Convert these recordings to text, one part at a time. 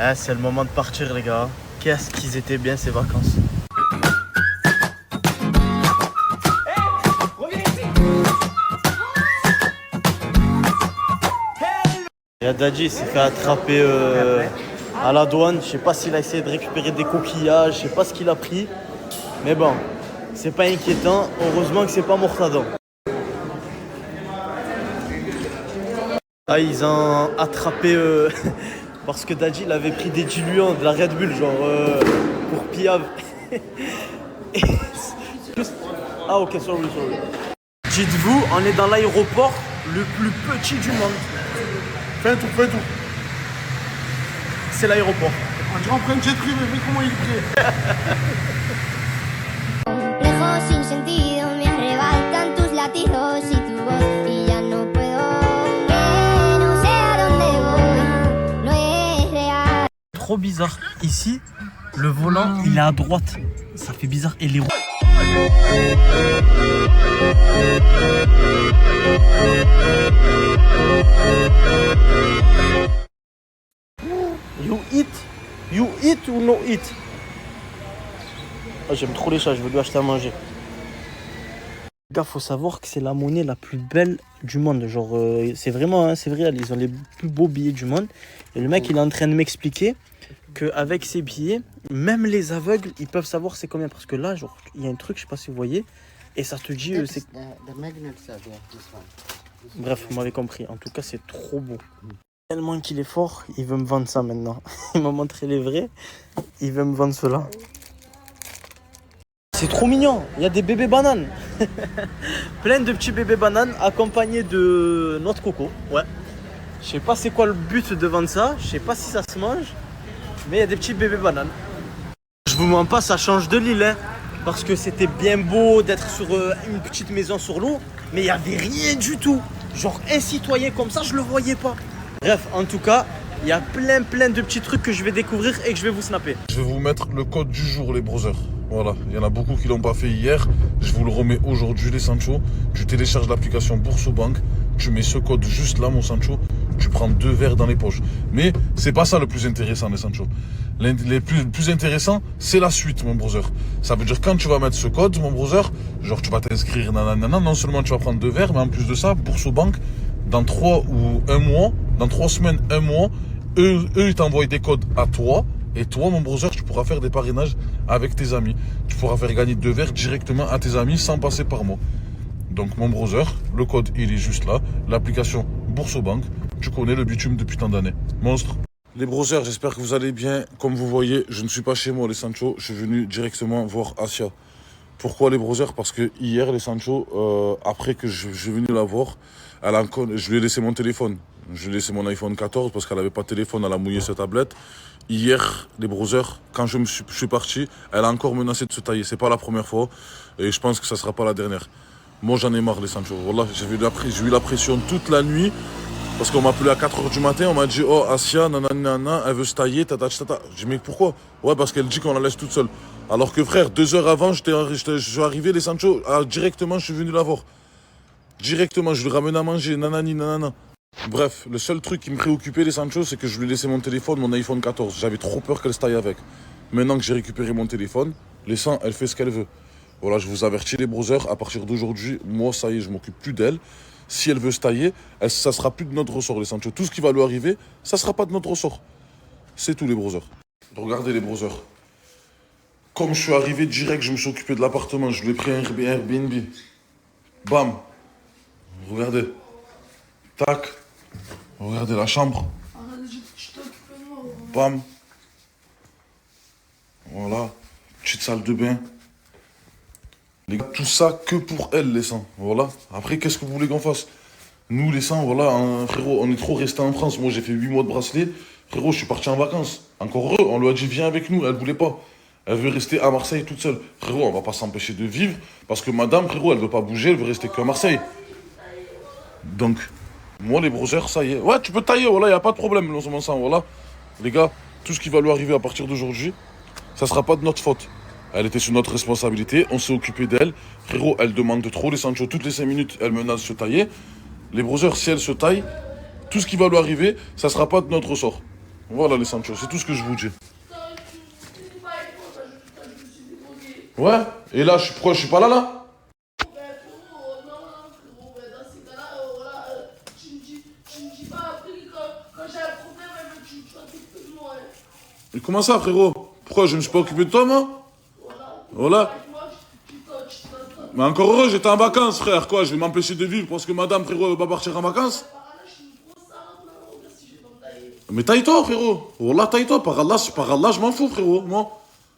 Ah, c'est le moment de partir, les gars. Qu'est-ce qu'ils étaient bien ces vacances. Il y a Dadji, il s'est fait attraper à la douane. Je sais pas s'il a essayé de récupérer des coquillages, je sais pas ce qu'il a pris. Mais bon, c'est pas inquiétant. Heureusement que c'est pas Mortadan. Ah, ils ont attrapé parce que Dadji il avait pris des diluants, de la Red Bull, genre pour Piave. Et ah ok, sorry. Dites-vous, on est dans l'aéroport le plus petit du monde. Fais un tour. C'est l'aéroport. On dirait en train de jet privé, mais comment il est Lejos sin sentido me arrebatan tus latidos y tu voz y ya no puedo ver, no sé a dónde voy, no es real. Trop bizarre. Ici, le volant, il est à droite. Ça fait bizarre. Et les roues. You eat ou no eat? Oh, j'aime trop les chats, je veux lui acheter à manger. Les gars, faut savoir que c'est la monnaie la plus belle du monde. Genre, c'est vraiment, hein, c'est vrai, ils ont les plus beaux billets du monde. Et le mec, il est en train de m'expliquer qu'avec ces billets, même les aveugles, ils peuvent savoir c'est combien. Parce que là, genre, il y a un truc, je sais pas si vous voyez, et ça te dit... c'est... Bref, vous m'avez compris. En tout cas, c'est trop beau. Tellement qu'il est fort, il veut me vendre ça maintenant. Il m'a montré les vrais, il veut me vendre cela. C'est trop mignon, il y a des bébés bananes. Plein de petits bébés bananes accompagnés de noix de coco. Ouais. Je sais pas c'est quoi le but de vendre ça, je sais pas si ça se mange, mais il y a des petits bébés bananes. Je vous mens pas, ça change de l'île, hein, parce que c'était bien beau d'être sur une petite maison sur l'eau, mais il y avait rien du tout. Genre un citoyen comme ça, je le voyais pas. Bref, en tout cas, il y a plein de petits trucs que je vais découvrir et que je vais vous snapper. Je vais vous mettre le code du jour, les brothers. Voilà, il y en a beaucoup qui l'ont pas fait hier. Je vous le remets aujourd'hui, les Sancho. Tu télécharges l'application Bourso-Bank. Tu mets ce code juste là, mon Sancho. Tu prends 2 verres dans les poches. Mais c'est pas ça le plus intéressant, les Sancho. Le plus intéressant, c'est la suite, mon brother. Ça veut dire quand tu vas mettre ce code, mon brother, genre tu vas t'inscrire, nanana, non seulement tu vas prendre 2 verres, mais en plus de ça, Bourso-Bank, dans 3 ou 1 mois, dans 3 semaines, 1 mois, eux ils t'envoient des codes à toi. Et toi, mon brother, tu pourras faire des parrainages avec tes amis. Tu pourras faire gagner 2 verres directement à tes amis sans passer par moi. Donc, mon brother, le code, il est juste là. L'application Bourso-Bank. Tu connais le bitume depuis tant d'années. Monstre. Les brothers, j'espère que vous allez bien. Comme vous voyez, je ne suis pas chez moi, les Sancho. Je suis venu directement voir Asia. Pourquoi, les brothers? Parce que hier, les Sancho, après que je suis venu la voir, je lui ai laissé mon téléphone. Je lui ai laissé mon iPhone 14 parce qu'elle n'avait pas de téléphone, elle a mouillé sa tablette. Hier, les brothers, quand je suis parti, elle a encore menacé de se tailler. C'est pas la première fois et je pense que ça sera pas la dernière. Moi, j'en ai marre, les Sancho. Voilà, j'ai eu la pression toute la nuit parce qu'on m'a appelé à 4h du matin. On m'a dit, oh, Asia, nanana, elle veut se tailler, tata. J'ai dit, mais pourquoi? Ouais, parce qu'elle dit qu'on la laisse toute seule. Alors que, frère, 2 heures avant, je suis arrivé, les Sancho, directement, je suis venu la voir. Directement, je lui ramène à manger, nanani, nanana. Bref, le seul truc qui me préoccupait, les Sancho, c'est que je lui ai laissé mon téléphone, mon iPhone 14. J'avais trop peur qu'elle se taille avec. Maintenant que j'ai récupéré mon téléphone, laissant, elle fait ce qu'elle veut. Voilà, je vous avertis, les brothers, à partir d'aujourd'hui, moi, ça y est, je m'occupe plus d'elle. Si elle veut se tailler, ça sera plus de notre ressort, les Sancho. Tout ce qui va lui arriver, ça sera pas de notre ressort. C'est tout, les brothers. Regardez, les brothers. Comme je suis arrivé direct, je me suis occupé de l'appartement. Je lui ai pris un Airbnb. Bam. Regardez. Tac. Regardez la chambre. Bam. Voilà. Petite salle de bain. Les gars, tout ça que pour elle, les sangs. Voilà. Après, qu'est-ce que vous voulez qu'on fasse? Nous, les sangs, voilà, hein, frérot, on est trop restés en France. Moi, j'ai fait 8 mois de bracelet. Frérot, je suis parti en vacances. Encore heureux, on lui a dit, viens avec nous. Elle voulait pas. Elle veut rester à Marseille toute seule. Frérot, on va pas s'empêcher de vivre. Parce que madame, frérot, elle veut pas bouger. Elle veut rester qu'à Marseille. Donc... moi, les brothers, ça y est. Ouais, tu peux tailler, voilà, y a pas de problème, non sang, voilà. Les gars, tout ce qui va lui arriver à partir d'aujourd'hui, ça sera pas de notre faute. Elle était sous notre responsabilité, on s'est occupé d'elle. Frérot, elle demande de trop, les Sancho, toutes les 5 minutes, elle menace de se tailler. Les brothers, si elle se taille, tout ce qui va lui arriver, ça sera pas de notre sort. Voilà les Sancho, c'est tout ce que je vous dis. Ouais, et là, pourquoi je suis pas là Et comment ça, frérot? Pourquoi je me suis pas occupé de toi, moi? Voilà. Mais encore heureux, j'étais en vacances, frère. Quoi, je vais m'empêcher de vivre parce que madame, frérot, va partir en vacances? Mais taille-toi, frérot. Wallah, taille-toi. Par Allah, je m'en fous, frérot. Moi.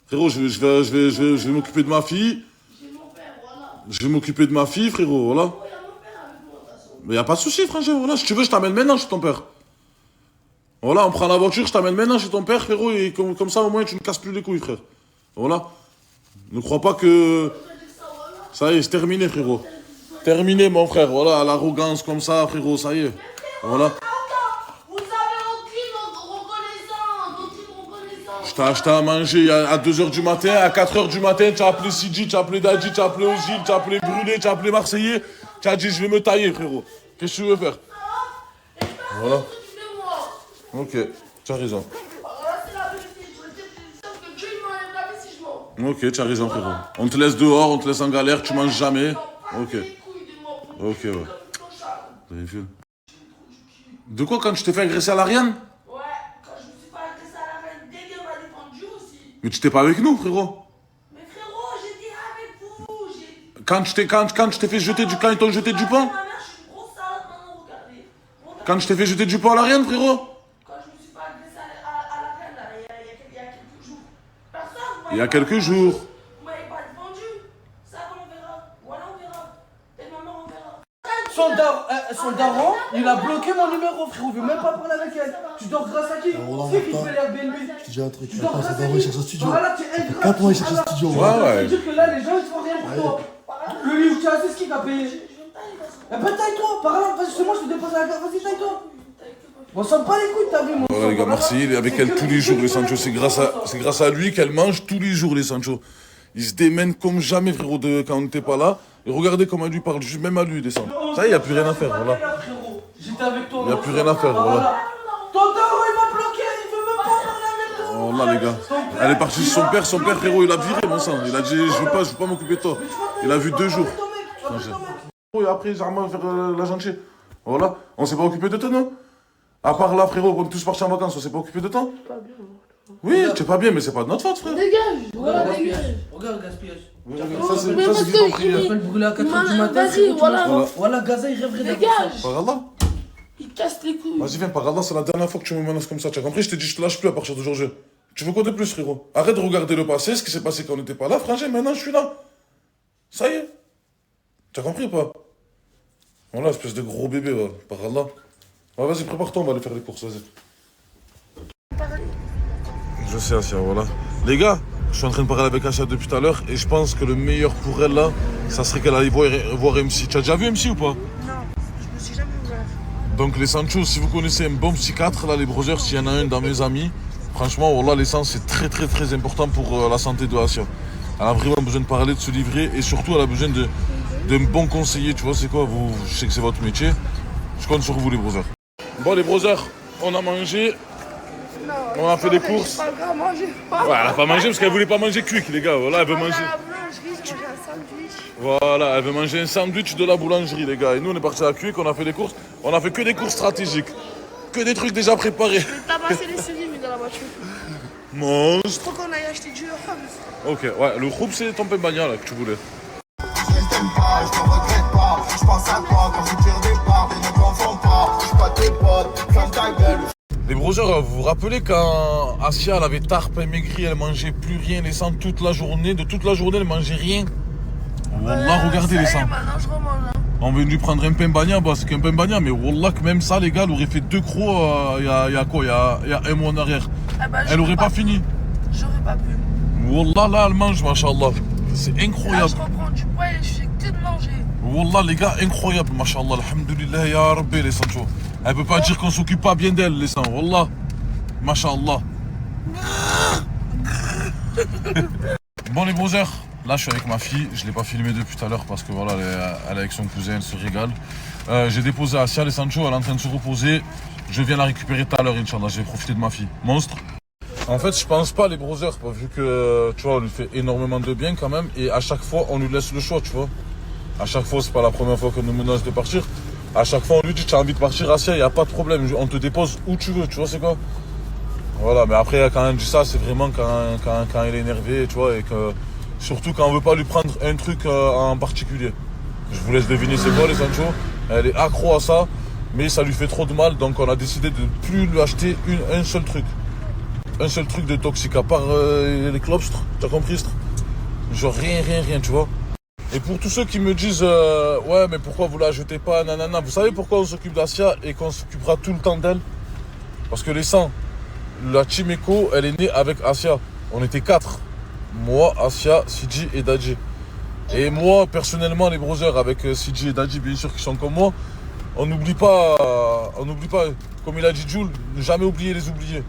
Frérot, je vais m'occuper de ma fille. Je vais m'occuper de ma fille, frérot, voilà. Mais y a pas de souci, frangin, voilà. Si tu veux, je t'amène maintenant chez ton père. Voilà, on prend la voiture, je t'amène maintenant chez ton père, frérot, et comme ça, au moins, tu ne casses plus les couilles, frère. Voilà. Ne crois pas que... Ça y est, c'est terminé, frérot. Terminé, mon frère, voilà, l'arrogance comme ça, frérot, ça y est. Voilà. Vous avez aucune reconnaissance. Je t'ai acheté à manger à 2h du matin, à 4h du matin, tu as appelé Sidi, tu as appelé Dadji, tu as appelé Ozil, tu as appelé Brûlé, tu as appelé Marseillais, tu as dit je vais me tailler, frérot. Qu'est-ce que tu veux faire? Voilà. Ok, tu as raison. Ok, tu as raison, frérot. On te laisse dehors, on te laisse en galère, tu manges jamais. Ok. Ok, ouais. T'as vu? De quoi, quand tu t'es fait agresser à l'Ariane? Ouais, quand je me suis pas agressé à la reine, Dégué m'a défendu aussi. Mais tu t'es pas avec nous, frérot. Mais frérot, j'étais avec vous. Quand tu t'es fait jeter du... Quand ils t'ont jeté du pont? Ma mère, je suis une grosse salade maintenant, regardez. Quand je t'ai fait jeter du pont à l'Ariane, frérot? Quand je me suis pas agressé à la reine, là, il y a quelques jours. Personne. Il y a quelques jours. Vous m'avez pas défendu. Ça, on verra. Voilà, on verra. Et maman, on verra. Son daron, il a bloqué mon numéro, frérot. Il veut même pas parler avec elle. Tu dors grâce à qui? C'est qui fait l'Airbnb? Je te dis un truc, Tu tu dors vas grâce pas à ça qui? chercher un studio. Voilà, tu es ingrat. 4 mois, il cherche un studio. Ouais, Ça ouais. veut dire que là, les gens, ils font rien pour toi. Le livre, tu as c'est ce qui t'a payé. Eh ben, taille-toi. Par là, vas-y, c'est moi, je te dépose la gare. Vas-y, taille-toi. On s'en bat les couilles, t'as vu, mon Voilà les gars, Marseille, il est avec elle tous les jours, les Sancho. C'est grâce à lui qu'elle mange tous les jours, les Sancho. Il se démène comme jamais, frérot, quand on n'était pas là. Et regardez comment elle lui parle, même à lui, les Sancho. Ça y est, il n'y a plus rien à faire, voilà. J'étais avec toi. Il n'y a plus rien à faire, voilà. Ton daron, il m'a bloqué. Il veut même pas parler avec toi. Oh là, les gars. Elle est partie chez son père, frérot, il a viré, mon sang. Il a dit, je veux pas m'occuper de toi. Il a vu 2 jours. Et après, Zarma vers la gentille. Voilà. On s'est pas occupé de toi, non? À part là, frérot, on est tous partis en vacances, on s'est pas occupé de toi? Oui, tu es pas bien, mais c'est pas de notre faute, frère. Dégage. Voilà, dégage. Regarde le gaspillage. Ça, c'est Mais parce du temps que privé. Il va le brûler à 4h du matin. Vas-y, voilà. Voilà, Gaza, il rêverait d'avoir Dégage. Par Allah. Il casse les couilles. Vas-y, viens, par Allah, c'est la dernière fois que tu me menaces comme ça. Tu as compris? Je t'ai dit, je te lâche plus à partir d'aujourd'hui. Tu veux quoi de plus, frérot? Arrête de regarder le passé, ce qui s'est passé quand on n'était pas là, frangin. Maintenant, je suis là. Ça y est. Tu as compris ou pas? Voilà, espèce de gros bébé, va. Par Allah. Ouais, vas-y, prépare-toi, on va aller faire les courses, vas-y. Je sais, Asia, voilà. Les gars, je suis en train de parler avec Asia depuis tout à l'heure et je pense que le meilleur pour elle, là, ça serait qu'elle aille voir MC. Tu as déjà vu MC ou pas? Non, je me suis jamais ouvert. Donc les Sancho, si vous connaissez un bon psychiatre, là les brothers, s'il y en a un dans mes amis, franchement, voilà, l'essence c'est très très très important pour la santé de Asia. Elle a vraiment besoin de parler, de se livrer et surtout elle a besoin d'un bon conseiller, tu vois, c'est quoi, je sais que c'est votre métier, je compte sur vous les brothers. Bon les brothers, on a mangé, Non, on a fait des courses. Pas grand manger. Ouais, elle a pas mangé parce qu'elle voulait pas manger cuit les gars, voilà, elle veut manger. À la boulangerie, j'ai mangé un sandwich. Voilà, elle veut manger un sandwich de la boulangerie les gars. Et nous on est partis à Cuic, on a fait des courses, on a fait que des courses stratégiques, que des trucs déjà préparés. J'ai tabassé les cerises dans la voiture. Monstre. Faut qu'on aille acheter du hummus. Ok, ouais, le groupe c'est ton pembagna là que tu voulais. Je t'aime pas, je te regrette pas. Je pense à toi quand je tire des barres. Et ne confonds pas, je suis pas tes potes. Ferme ta gueule. Les brothers, vous vous rappelez quand Asia elle avait tarpe, elle maigri, elle mangeait plus rien, les sangs toute la journée, de toute la journée elle mangeait rien. Wallah, regardez les sangs. Maintenant, je remange. Hein. On veut lui prendre un pembagna, bah c'est qu'un pembagna, mais Wallah que même ça les gars, elle aurait fait 2 crocs il y a quoi, il y a 1 mois en arrière. Ah bah, Elle aurait pas fini. J'aurais pas pu. Wallah là elle mange, machallah. C'est Là, incroyable. je reprends du poids et je fais que de manger. Wallah les gars, incroyable, machallah, alhamdoulilah ya Rabbi les Sancho. Elle peut pas dire qu'on s'occupe pas bien d'elle les sangs, Wallah. Machallah. Bon les brothers, là je suis avec ma fille, je l'ai pas filmé depuis tout à l'heure parce que voilà, elle est avec son cousin, elle se régale. J'ai déposé Asia les Sancho, elle est en train de se reposer. Je viens la récupérer tout à l'heure, Inch'Allah. Je vais profiter de ma fille. Monstre. En fait, je pense pas les brothers, vu que, tu vois, on lui fait énormément de bien quand même. Et à chaque fois, on lui laisse le choix, tu vois. À chaque fois, c'est pas la première fois qu'on nous menace de partir. À chaque fois, on lui dit, tu as envie de partir, Asia, il n'y a pas de problème. On te dépose où tu veux, tu vois, c'est quoi. Voilà, mais après, quand on dit ça, c'est vraiment quand il est énervé, tu vois, et que, surtout quand on veut pas lui prendre un truc en particulier. Je vous laisse deviner c'est quoi, les Sancho. Elle est accro à ça, mais ça lui fait trop de mal, donc on a décidé de plus lui acheter un seul truc. Un seul truc de toxique, à part les clopstres, tu as compris, genre rien, tu vois. Et pour tous ceux qui me disent ouais, mais pourquoi vous la jetez pas, nanana, vous savez pourquoi on s'occupe d'Asia et qu'on s'occupera tout le temps d'elle? Parce que les 100, la Team Eco, elle est née avec Asia. On était 4. Moi, Asia, Sidi et Dadji. Et moi, personnellement, les brothers, avec Sidi et Dadji, bien sûr, qui sont comme moi, on n'oublie pas, comme il a dit Jules, ne jamais oublier les oubliés.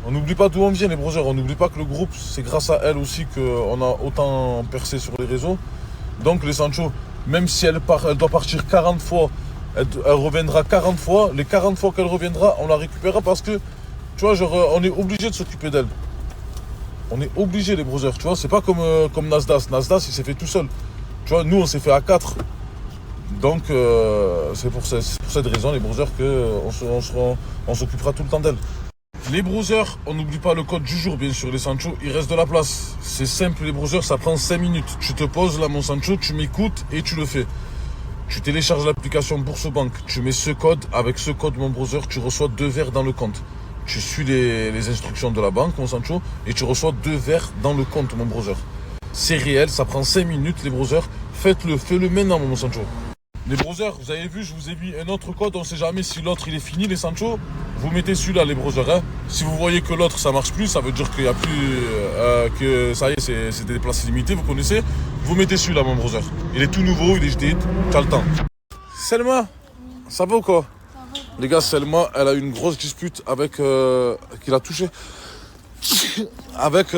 On n'oublie pas d'où on vient, les brothers. On n'oublie pas que le groupe, c'est grâce à elle aussi qu'on a autant percé sur les réseaux. Donc, les Sancho, même si elle doit partir 40 fois, elle reviendra 40 fois. Les 40 fois qu'elle reviendra, on la récupérera parce que, tu vois, genre, on est obligé de s'occuper d'elle. On est obligé, les brothers, tu vois. C'est pas comme Nasdaq. Nasdaq, il s'est fait tout seul. Tu vois, nous, on s'est fait à 4. Donc, c'est pour cette raison, les brothers, qu'on s'occupera tout le temps d'elle. Les brothers, on n'oublie pas le code du jour, bien sûr, les Sancho, il reste de la place. C'est simple, les brothers, ça prend 5 minutes. Tu te poses là, mon Sancho, tu m'écoutes et tu le fais. Tu télécharges l'application Bourse-Banque, tu mets ce code, avec ce code, mon brother, tu reçois 2 verres dans le compte. Tu suis les instructions de la banque, mon Sancho, et tu reçois 2 verres dans le compte, mon brother. C'est réel, ça prend 5 minutes, les brothers. Fais-le maintenant, mon Sancho. Les brothers, vous avez vu, je vous ai mis un autre code, on sait jamais si l'autre il est fini, les Sancho. Vous mettez celui-là, les brothers. Hein. Si vous voyez que l'autre ça marche plus, ça veut dire qu'il n'y a plus, que ça y est, c'est des places limitées, vous connaissez. Vous mettez celui-là, mon brother. Il est tout nouveau, il est jeté, tu as le temps. Selma, ça va ou quoi? Les gars, Selma, elle a eu une grosse dispute avec, qu'il a touché, avec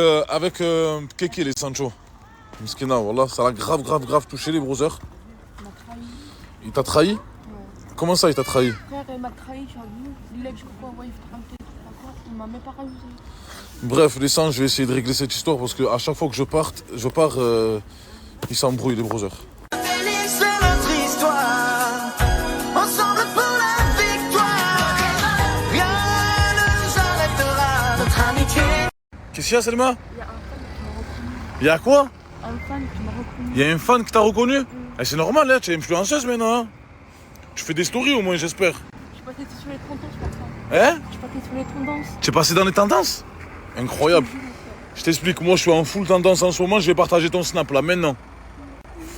Keke, les Sancho. Miskina, voilà, ça l'a grave touché, les brothers. Il t'a trahi? Ouais. Comment ça, il t'a trahi? Frère, il m'a trahi, tu as vu? Il a dit quoi, ouais, il faut te rajouter, d'accord? Il m'a même pas rajouté. Bref, les sangs, je vais essayer de régler cette histoire parce qu'à chaque fois que je pars, ils s'embrouillent, les brothers. C'est notre histoire, ensemble pour la victoire. Rien ne nous arrêtera, notre amitié. Qu'est-ce qu'il y a, Selma? Il y a un fan qui m'a reconnu. Il y a quoi? Un fan qui m'a reconnu. Il y a un fan qui t'a reconnu? Eh, c'est normal, hein, tu es influenceuse maintenant. Hein. Tu fais des stories au moins, j'espère. Je suis passé sur les tendances pour ça. Hein? Je suis passé sur les tendances. Tu es passé dans les tendances? Incroyable. Je t'explique, moi je suis en full tendance en ce moment, je vais partager ton snap là maintenant.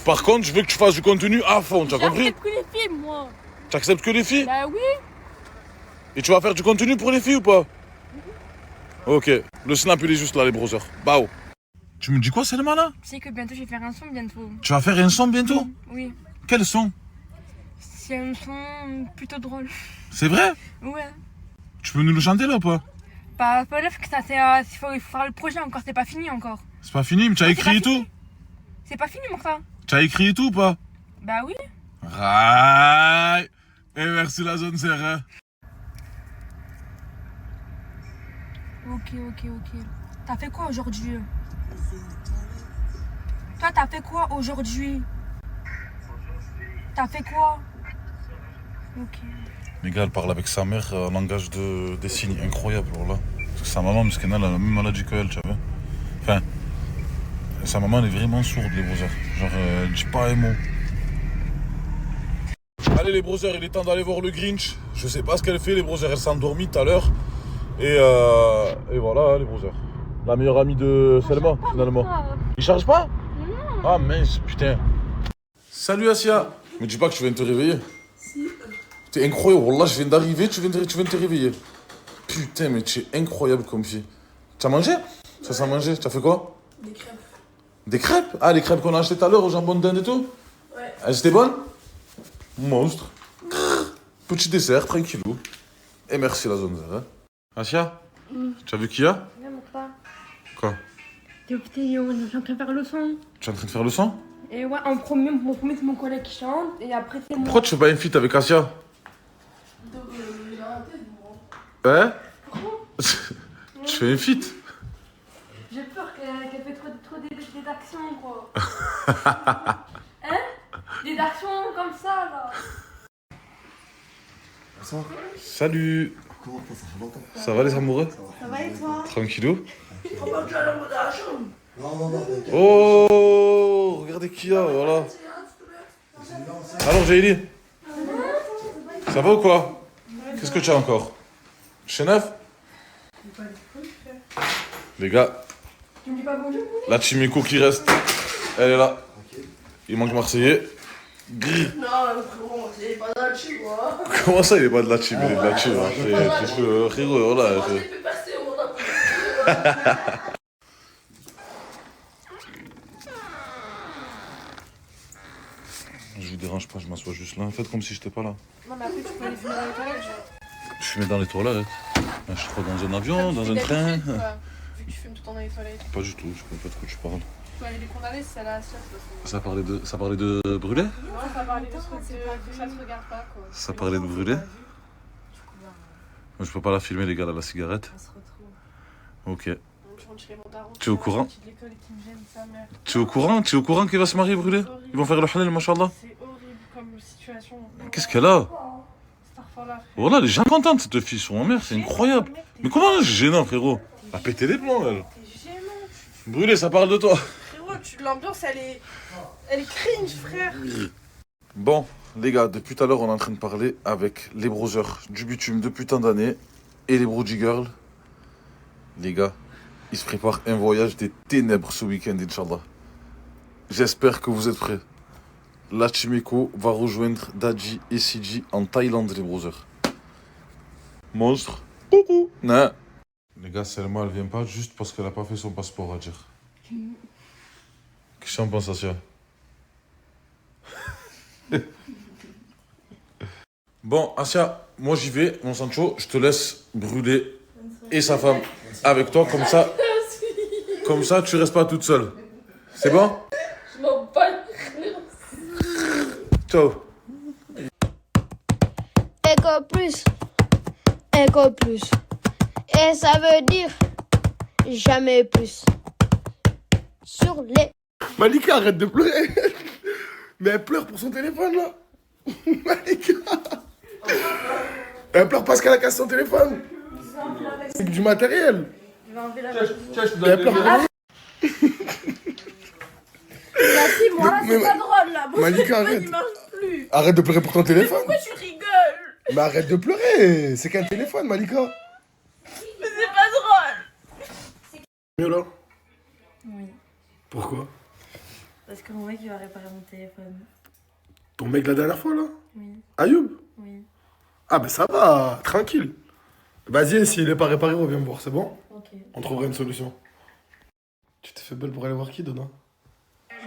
Par contre, je veux que tu fasses du contenu à fond, tu as compris? J'accepte que les filles, moi. Tu acceptes que les filles? Bah oui. Et tu vas faire du contenu pour les filles ou pas? Ok, le snap il est juste là, les brothers. Bao. Tu me dis quoi, Selma là? Tu sais que bientôt je vais faire un son bientôt. Tu vas faire un son bientôt? Oui. Quel son? C'est un son plutôt drôle. C'est vrai? Ouais. Tu peux nous le chanter là ou pas? Pas neuf que ça, il faut faire le projet encore, c'est pas fini encore. C'est pas fini, mais tu as écrit et tout? C'est pas fini, mon frère. Tu as écrit et tout ou pas? Bah oui. Right. Et merci la zone serre. Ok. T'as fait quoi aujourd'hui? Toi, t'as fait quoi aujourd'hui? T'as fait quoi? Ok. Les gars, elle parle avec sa mère en langage des signes incroyable, voilà. Parce que sa maman, parce qu'elle a la même maladie qu'elle, tu vois. Enfin, sa maman, elle est vraiment sourde, les brothers. Genre, elle dit pas un mot. Allez, les brothers, il est temps d'aller voir le Grinch. Je sais pas ce qu'elle fait, les brothers. Elle s'est endormie tout à l'heure. Et voilà, les brothers. La meilleure amie de Selma, finalement. Il charge pas? Non. Ah mince, putain. Salut Asia. Me dis pas que tu viens de te réveiller. Si. T'es incroyable. Wallah, je viens d'arriver, tu viens de te réveiller. Putain, mais tu es incroyable comme fille. Tu as mangé? Ça s'est mangé. Tu as fait quoi? Des crêpes. Des crêpes? Ah, les crêpes qu'on a achetées tout à l'heure au jambon d'Inde et tout? Ouais. Elles étaient bonnes? Monstre. Petit dessert, tranquillou. Et merci la zone. Hein. Asia, tu as vu qui y a? Non, mon frère. Quoi? T'es je suis en train de faire le son. Tu es en train de faire le son? Et ouais, en premier, c'est mon collègue qui chante, et après c'est moi. Pourquoi tu fais pas une feat avec Asia? Hein? Tu fais une feat? J'ai peur qu'elle fait trop d'actions, quoi. Hein? Des actions comme ça, là. Salut. Comment ça fait longtemps? Ça va les amoureux? Ça va et toi? Tranquillou? On va déjà aller dans la chambre. Non, t'inquiète. Oh, regardez qui y a, voilà. Alors Jaili, ça va ou quoi? Qu'est-ce que tu as encore? Chez neuf? Les gars, Tu me dis pas bonjour? la Chimico qui reste, elle est là. Il manque Marseillais. Grrr. Non, frérot, c'est pas dans le chip, quoi. Comment ça, il est pas de la team? Il est de la team. Hein. Tu peux rire, voilà. On s'est fait passer, on a Je vous dérange pas, je m'assois juste là. Faites comme si j'étais pas là. Non, mais après, tu peux aller fumer dans les toilettes, genre. Je fumais dans les toilettes. Je suis trop dans un avion, dans un Tu train. d'habitude, quoi. Vu que tu fumes tout le temps dans les toilettes. Pas du tout, je comprends pas de quoi tu parles. Tu peux aller les condamner si c'est la sieste, de toute façon. Ça parlait de brûler? Non, ça parlait de trucs que ça te regarde pas, quoi. Ça parlait de brûler? Je peux pas la filmer, les gars, là, la cigarette. On se retrouve. Ok. Je rentre chez mon daron. Tu es au courant? Qui de l'école et qui me gêne, sa mère. Tu es au courant? Tu es au courant qu'il va se marier, brûler? Ils vont faire le halal, machallah. C'est horrible comme situation. Qu'est-ce qu'elle a? Starfall, Voilà, elle est jamais contente, cette fille, sur ma mère, c'est incroyable. Mais comment c'est gênant, frérot? Elle a pété les plombs, elle. T'es gênant. Brûlé, ça parle de toi. Frérot, l'ambiance, elle est cringe, frère. Bon, les gars, depuis tout à l'heure, on est en train de parler avec les browsers du bitume depuis tant d'années et les Broody Girls. Les gars, ils se préparent un voyage des ténèbres ce week-end, Inch'Allah. J'espère que vous êtes prêts. La Chimico va rejoindre Dadji et Siji en Thaïlande, les browsers. Monstre. Coucou. Non. Les gars, Selma, elle vient pas juste parce qu'elle a pas fait son passeport à dire. Qu'est-ce que tu en penses, Asia? Bon, Asia, moi j'y vais, mon Sancho, je te laisse brûler et sa femme avec toi, comme ça tu restes pas toute seule. C'est bon? Je m'en bats. Ciao. Éco plus. Et ça veut dire jamais plus. Sur les... Malika, arrête de pleurer. Mais elle pleure pour son téléphone, là. Malika. Elle pleure parce qu'elle a cassé son téléphone. C'est du matériel. Et elle pleure. Moi, là, Mais- c'est pas drôle, là. Mon Malika, téléphone, arrête. il marche plus. Arrête de pleurer pour ton téléphone. Pourquoi tu rigoles? Mais arrête de pleurer. C'est qu'un téléphone, Malika. Mais c'est pas drôle. Mieux là. Oui, Pourquoi? parce que mon mec il va réparer mon téléphone. Ton mec la dernière fois, là? Oui, Ayoub? oui, Ah, ben ça va, tranquille. Vas-y, s'il est pas réparé, reviens me voir, c'est bon? ok. On trouvera une solution. Tu t'es fait belle pour aller voir qui, Donna?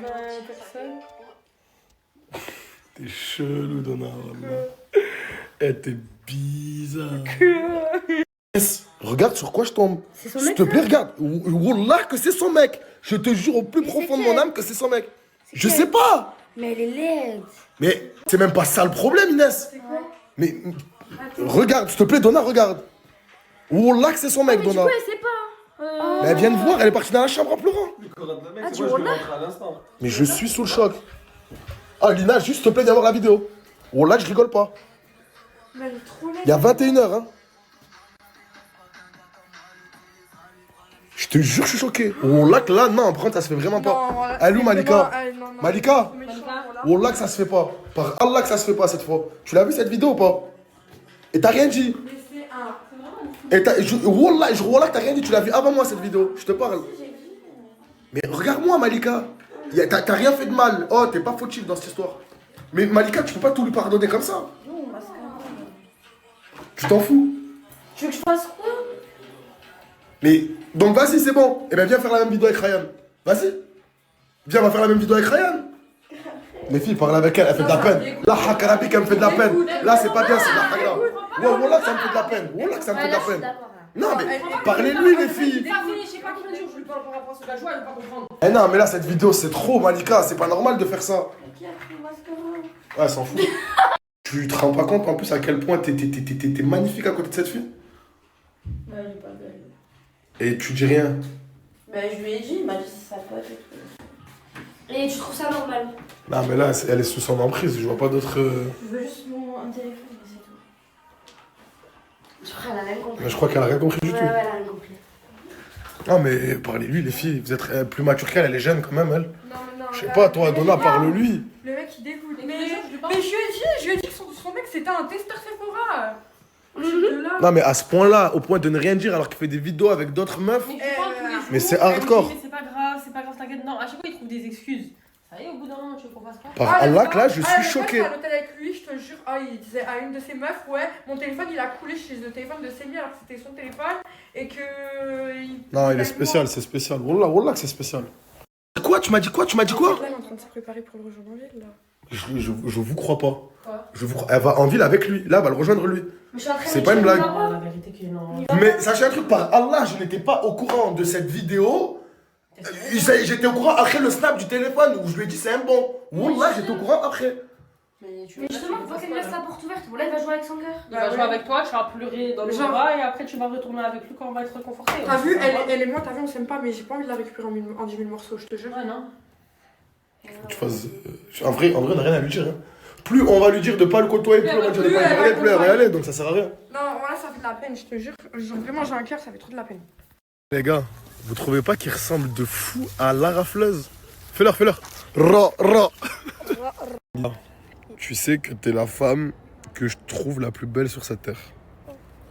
Bah, personne. T'es chelou, Donna, wallah. Eh, t'es bizarre. Yes, regarde sur quoi je tombe. C'est son S'il mec te plaît, regarde. Wallah que c'est son mec. Je te jure au plus profond de mon âme que c'est son mec. Je sais pas. Mais elle est laide. Mais c'est même pas ça le problème, Inès. Mais regarde, s'il te plaît, Donna, regarde. Wallah que c'est son mec, Donna. elle sait pas. Mais elle vient de voir, elle est partie dans la chambre en pleurant. Ah, tu vois là? Mais je suis sous le choc. Ah, Lina, juste s'il te plaît, viens voir la vidéo. Wallah, je rigole pas. Mais elle est trop laide. Il y a 21h, hein. Je te jure, je suis choqué. Wallah que là, non, par contre, ça se fait vraiment pas. Non, voilà, Elle est où, c'est Malika? vraiment- non. Malika? Méchant, voilà. Wallah que ça se fait pas. Par Allah que ça se fait pas cette fois. Tu l'as vu cette vidéo ou pas? Et t'as rien dit. Mais c'est un. Et Wallah que t'as rien dit. Tu l'as vu avant moi cette vidéo. Je te parle. Mais regarde-moi, Malika. T'as rien fait de mal. Oh, t'es pas fautif dans cette histoire. Mais Malika, tu peux pas tout lui pardonner comme ça. Tu t'en fous. Tu veux que je fasse quoi? Mais donc vas-y, c'est bon. Eh ben viens faire la même vidéo avec Ryan. Vas-y. Viens, on va faire la même vidéo avec Ryan. Mes filles, parle avec elle, elle fait de la peine. Là, Hakarabi, elle me fait de la peine. Là, c'est pas bien, c'est de la hagra. Ouais, voilà que ça me fait de la peine. Voilà que ça me fait de la peine. Non, mais parlez-lui, les filles. Je sais pas combien de jours, je lui parle par rapport à ce la joie, elle va pas comprendre. Eh non, mais là, cette vidéo, c'est trop, Malika. C'est pas normal de faire ça. Ouais, s'en fout. Tu te rends pas compte en plus à quel point t'es magnifique à côté de cette fille? Ouais, j'ai pas vu. Et tu dis rien. Ben, je lui ai dit, il m'a dit c'est sa pote et tout. Et tu trouves ça normal? Non, mais là, elle est sous son emprise. Je vois pas d'autres. Je veux juste un téléphone, mais c'est tout. Je crois qu'elle a rien compris. Mais je crois qu'elle a rien compris du Ouais, tout. ouais, elle a rien compris. Non, mais parlez-lui, les filles. Vous êtes plus mature qu'elle, elle est jeune quand même, elle. Non, Je sais pas, toi, Donna, parle-lui. Le mec il dégoûte. Mais je lui parle. je lui ai dit que son mec c'était un testeur Sephora. De là. Non, mais à ce point-là, au point de ne rien dire alors qu'il fait des vidéos avec d'autres meufs. Mais tu parles tous les jours. Mais c'est elle me dit, hardcore. Mais c'est pas grave, t'inquiète. Non, à chaque fois, il trouve des excuses. Ça y est, au bout d'un moment, tu veux qu'on fasse quoi? Par Allah, que là, je suis le choqué. pote à l'hôtel avec lui, je te jure. Ah, il disait à une de ses meufs, ouais, mon téléphone il a coulé chez le téléphone de Semi alors que c'était son téléphone et que. Non, il est spécial, c'est spécial. Wallah, wallah que c'est spécial. Quoi? Tu m'as dit quoi? Tu m'as dit quoi? Là, elle est en train de se préparer pour le rejoindre en ville, là. Je vous crois pas. Quoi? Elle va en ville avec lui. Là, elle va le rejoindre lui. Mais je suis en train de C'est me pas une dire, blague. maman, La vérité que non. Mais sachez un truc, par Allah, je n'étais pas au courant de cette vidéo. J'étais au courant après le snap du téléphone où je lui ai dit c'est un bon. Wallah, j'étais au courant après. Mais tu Mais justement, pourquoi qu'elle me laisse la porte ouverte? Là, il va jouer avec son cœur. Il va jouer avec toi, tu vas pleurer dans le Genre- bras et après tu vas retourner avec lui quand on va être réconforté. T'as vu, elle et moi, t'as vu, on s'aime pas, mais j'ai pas envie de la récupérer en 10 000 morceaux, je te jure. Ouais, non. Tu fasses. En vrai, on n'a rien à lui dire. Hein. Plus on va lui dire de pas le côtoyer, plus on va lui dire de pas le parler, plus elle va y aller, donc ça sert à rien. Non, voilà, ça fait de la peine, je te jure. Genre, vraiment, j'ai un cœur, ça fait trop de la peine. Les gars, vous trouvez pas qu'il ressemble de fou à la rafleuse? Fais-leur. Ra. Tu sais que t'es la femme que je trouve la plus belle sur cette terre.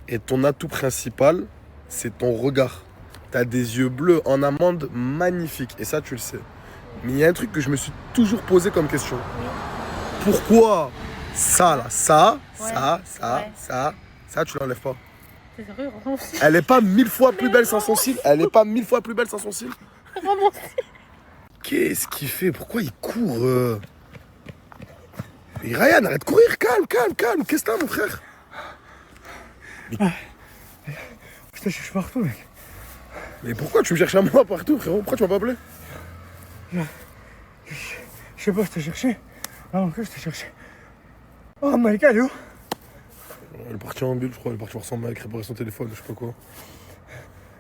Et ton atout principal, c'est ton regard. T'as des yeux bleus en amande magnifiques, et ça tu le sais. Mais il y a un truc que je me suis toujours posé comme question. Pourquoi ça là, ça, tu l'enlèves pas? C'est sérieux, vraiment. Elle est pas 1000 fois plus belle sans son cil? Elle est pas 1000 fois plus belle sans son cil? Qu'est-ce qu'il fait? Pourquoi il court Mais Ryan, arrête de courir, calme. Qu'est-ce que t'as, mon frère? Putain, je cherche partout, mec. Mais pourquoi tu me cherches à moi partout, frérot? Pourquoi tu m'as pas appelé? Je sais pas, je t'ai cherché. Ah, mon cœur, je t'ai cherché. Oh, Malika, elle est où? Elle est partie en bulle, je crois. Elle est partie voir son mec, réparer son téléphone, je sais pas quoi.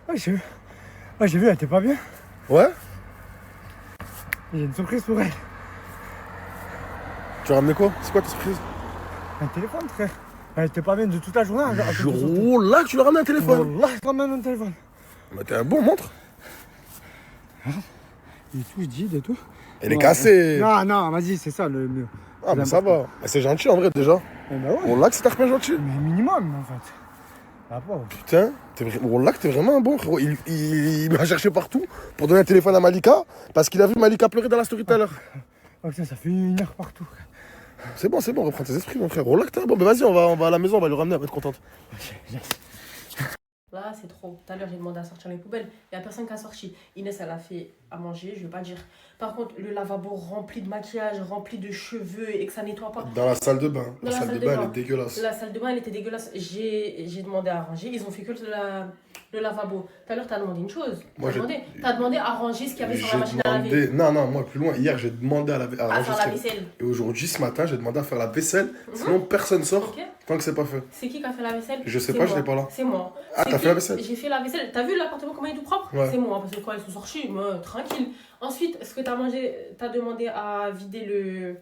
Ouais, j'ai vu. Ouais, j'ai vu, elle était pas bien. Ouais? J'ai une surprise pour elle. Tu as ramené quoi? C'est quoi ta surprise? Un téléphone, frère. Elle était pas bien de toute la journée. Oh là, tu lui as ramené un téléphone? Là, je te ramène un téléphone. Bah, t'es un bon montre. Il est tout vide et tout. Elle est cassée. Non, vas-y, c'est ça le mieux. Ah, mais ça va. Bah, c'est gentil en vrai déjà. Eh ben ouais. Oh là, que c'est bien gentil. Mais minimum, en fait. Ah, pas. Putain, oh là que t'es vraiment un bon frérot. Il m'a cherché partout pour donner un téléphone à Malika parce qu'il a vu Malika pleurer dans la story tout à l'heure. Oh putain, ça fait 1 heure partout. C'est bon, reprends tes esprits mon frère. Oh là que t'es bon, mais vas-y, on va à la maison, on va lui ramener, elle va être contente. Là, c'est trop. Tout à l'heure, j'ai demandé à sortir les poubelles. Il n'y a personne qui a sorti. Inès, elle a fait à manger, je vais pas dire. Par contre, le lavabo rempli de maquillage, rempli de cheveux et que ça nettoie pas. Dans la salle de bain. Dans La salle de bain, elle est dégueulasse. La salle de bain, elle était dégueulasse. J'ai demandé à ranger. Ils ont fait que le lavabo. Tout à l'heure, t'as demandé une chose. Moi, T'as demandé à ranger ce qu'il y avait sur la machine à laver. Non, moi plus loin. Hier, j'ai demandé à À ranger faire ce la qu'il- vaisselle. Et aujourd'hui, ce matin, j'ai demandé à faire la vaisselle. Sinon, personne sort Ok. tant que c'est pas fait. C'est qui a fait la vaisselle? Je sais C'est pas, moi. je l'ai pas là. C'est moi. Ah, C'est t'as qui- fait la vaisselle? J'ai fait la vaisselle. T'as vu l'appartement comment il est tout propre? Ouais. C'est moi, parce que quand ils sont sortis, moi, tranquille. Ensuite, ce que t'as mangé, t'as demandé à vider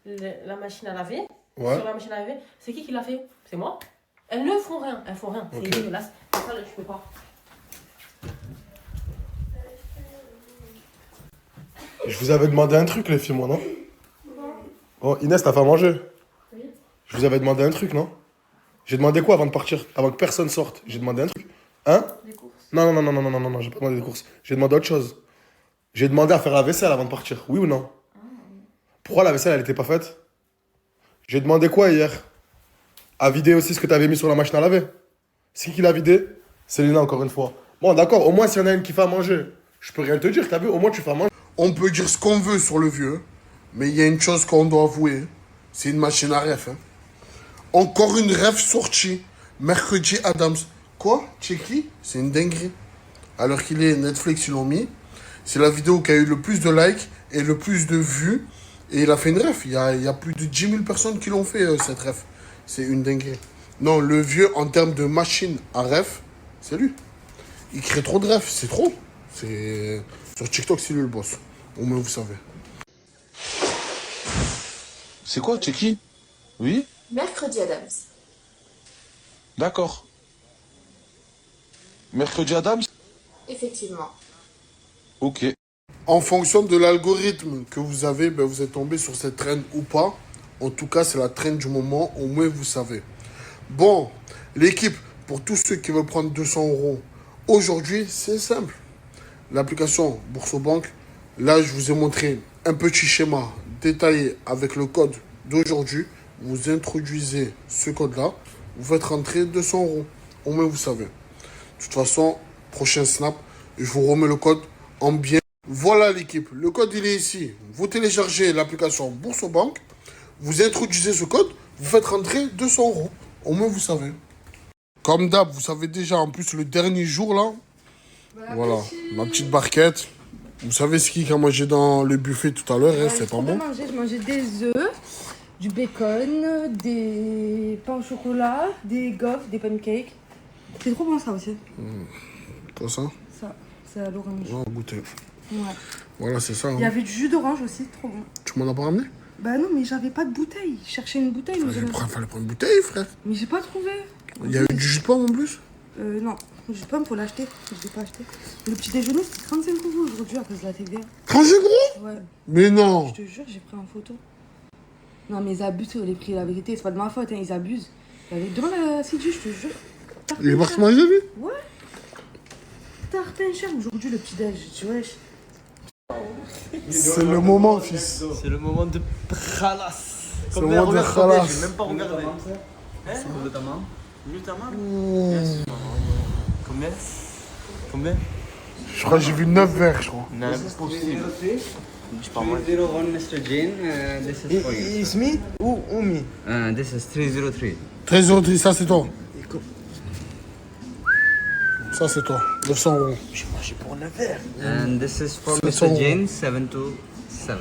la machine à laver. Ouais. Sur la machine à laver. C'est qui l'a fait? C'est moi. Elles ne font rien. Elles font rien. Ok. C'est dégueulasse. Ça, je peux pas. Je vous avais demandé un truc, les filles, moi, non? Oh, Inès, t'as fait à manger? Oui. Je vous avais demandé un truc, non? J'ai demandé quoi avant de partir? Avant que personne sorte? J'ai demandé un truc. Hein? Les courses. Non, j'ai pas demandé des courses. J'ai demandé autre chose. J'ai demandé à faire la vaisselle avant de partir. Oui ou non? Pourquoi la vaisselle, elle était pas faite? J'ai demandé quoi hier? À vider aussi ce que t'avais mis sur la machine à laver. C'est qui l'a vidé? C'est Lina, encore une fois. Bon, d'accord, au moins, s'il y en a une qui fait à manger, je peux rien te dire, t'as vu? Au moins, tu fais à manger. On peut dire ce qu'on veut sur le vieux, mais il y a une chose qu'on doit avouer, c'est une machine à ref. Hein. Encore une ref sortie, mercredi Adams. Quoi? Checky? C'est une dinguerie. Alors qu'il est Netflix, ils l'ont mis. C'est la vidéo qui a eu le plus de likes et le plus de vues. Et il a fait une ref. Il y a plus de 10 000 personnes qui l'ont fait, cette ref. C'est une dinguerie. Non, le vieux, en termes de machine à ref, C'est lui. Il crée trop de rêves, c'est trop. C'est... Sur TikTok, c'est lui le boss. Au moins, vous savez. C'est quoi, tu es qui? Oui? Mercredi Adams. D'accord. Mercredi Adams? Effectivement. Ok. En fonction de l'algorithme que vous avez, ben, vous êtes tombé sur cette traîne ou pas. En tout cas, c'est la traîne du moment. Au moins, vous savez. Bon, l'équipe, pour tous ceux qui veulent prendre 200 euros, aujourd'hui, c'est simple. L'application Boursobank, là, je vous ai montré un petit schéma détaillé avec le code d'aujourd'hui. Vous introduisez ce code-là, vous faites rentrer 200 euros. Au moins, vous savez. De toute façon, prochain snap, je vous remets le code en bien. Voilà l'équipe. Le code, il est ici. Vous téléchargez l'application Boursobank, vous introduisez ce code, vous faites rentrer 200 euros. Au moins, vous savez. Comme d'hab, vous savez déjà, en plus, le dernier jour, là, voilà, ma petite barquette. Vous savez ce qu'il a mangé dans le buffet tout à l'heure, hein, c'est pas bon. Je mangeais des œufs, du bacon, des pains au chocolat, des gaufres, des pancakes. C'est trop bon ça aussi. Quoi ça? Ça, c'est à l'orange. On va goûter. Ouais. Voilà, c'est ça. Il y avait du jus d'orange aussi, trop bon. Tu m'en as pas ramené? Bah non, mais j'avais pas de bouteille. Je cherchais une bouteille. Fallait prendre une bouteille, frère. Mais j'ai pas trouvé. Il y avait du jus de pomme en plus? Non, le jus de pomme, faut l'acheter. Je l'ai pas acheté. Le petit déjeuner, c'était 35 euros aujourd'hui à cause de la TVA. 35 euros? Ouais. Mais non. Je te jure, j'ai pris en photo. Non, mais ils abusent sur les prix, la vérité. C'est pas de ma faute, hein, ils abusent. Demande à CG, je te jure. Il est parti manger, lui? Ouais. Tartin cher aujourd'hui, le petit déj. Tu vois, c'est le moment, fils. C'est le moment de khalas. C'est le moment de khalas. J'ai même pas regardé. De ta main. Mieux ta main. Mmh. Combien? Combien? Je crois que j'ai vu 9 verres, je crois. Non, impossible. Je parle moins. 301 Mr. Jane, this is for you. It's me ou me? This is 303. 13,03, ça c'est toi. Ça c'est toi, 900 euros. J'ai mangé pour 9 verres. And this is for 700 Mr. euros. Jane, 727.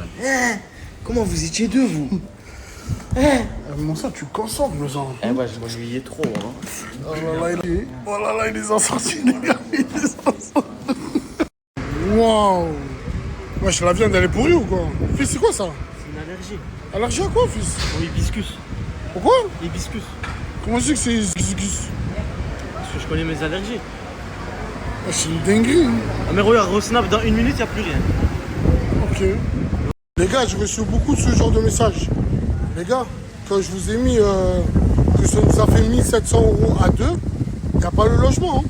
Comment vous étiez deux, vous? Comment ça, tu consommes, le sang? Eh ouais, je m'ennuyais trop. Hein. Oh là là, il les a sortis, les gars. Il les a sortis. Waouh. Wesh, la viande, elle est pourrie ou quoi? Fils, c'est quoi ça? C'est une allergie. Allergie à quoi, fils? Au hibiscus. Pourquoi? Hibiscus. Comment c'est que c'est hibiscus? Parce que je connais mes allergies. Oh, c'est une dinguerie. Hein. Ah, mais regarde, re-snap, dans une minute, il n'y a plus rien. Ok. Les gars, je reçois beaucoup de ce genre de messages. Les gars, quand je vous ai mis que ça nous a fait 1700 euros à deux, il n'y a pas le logement.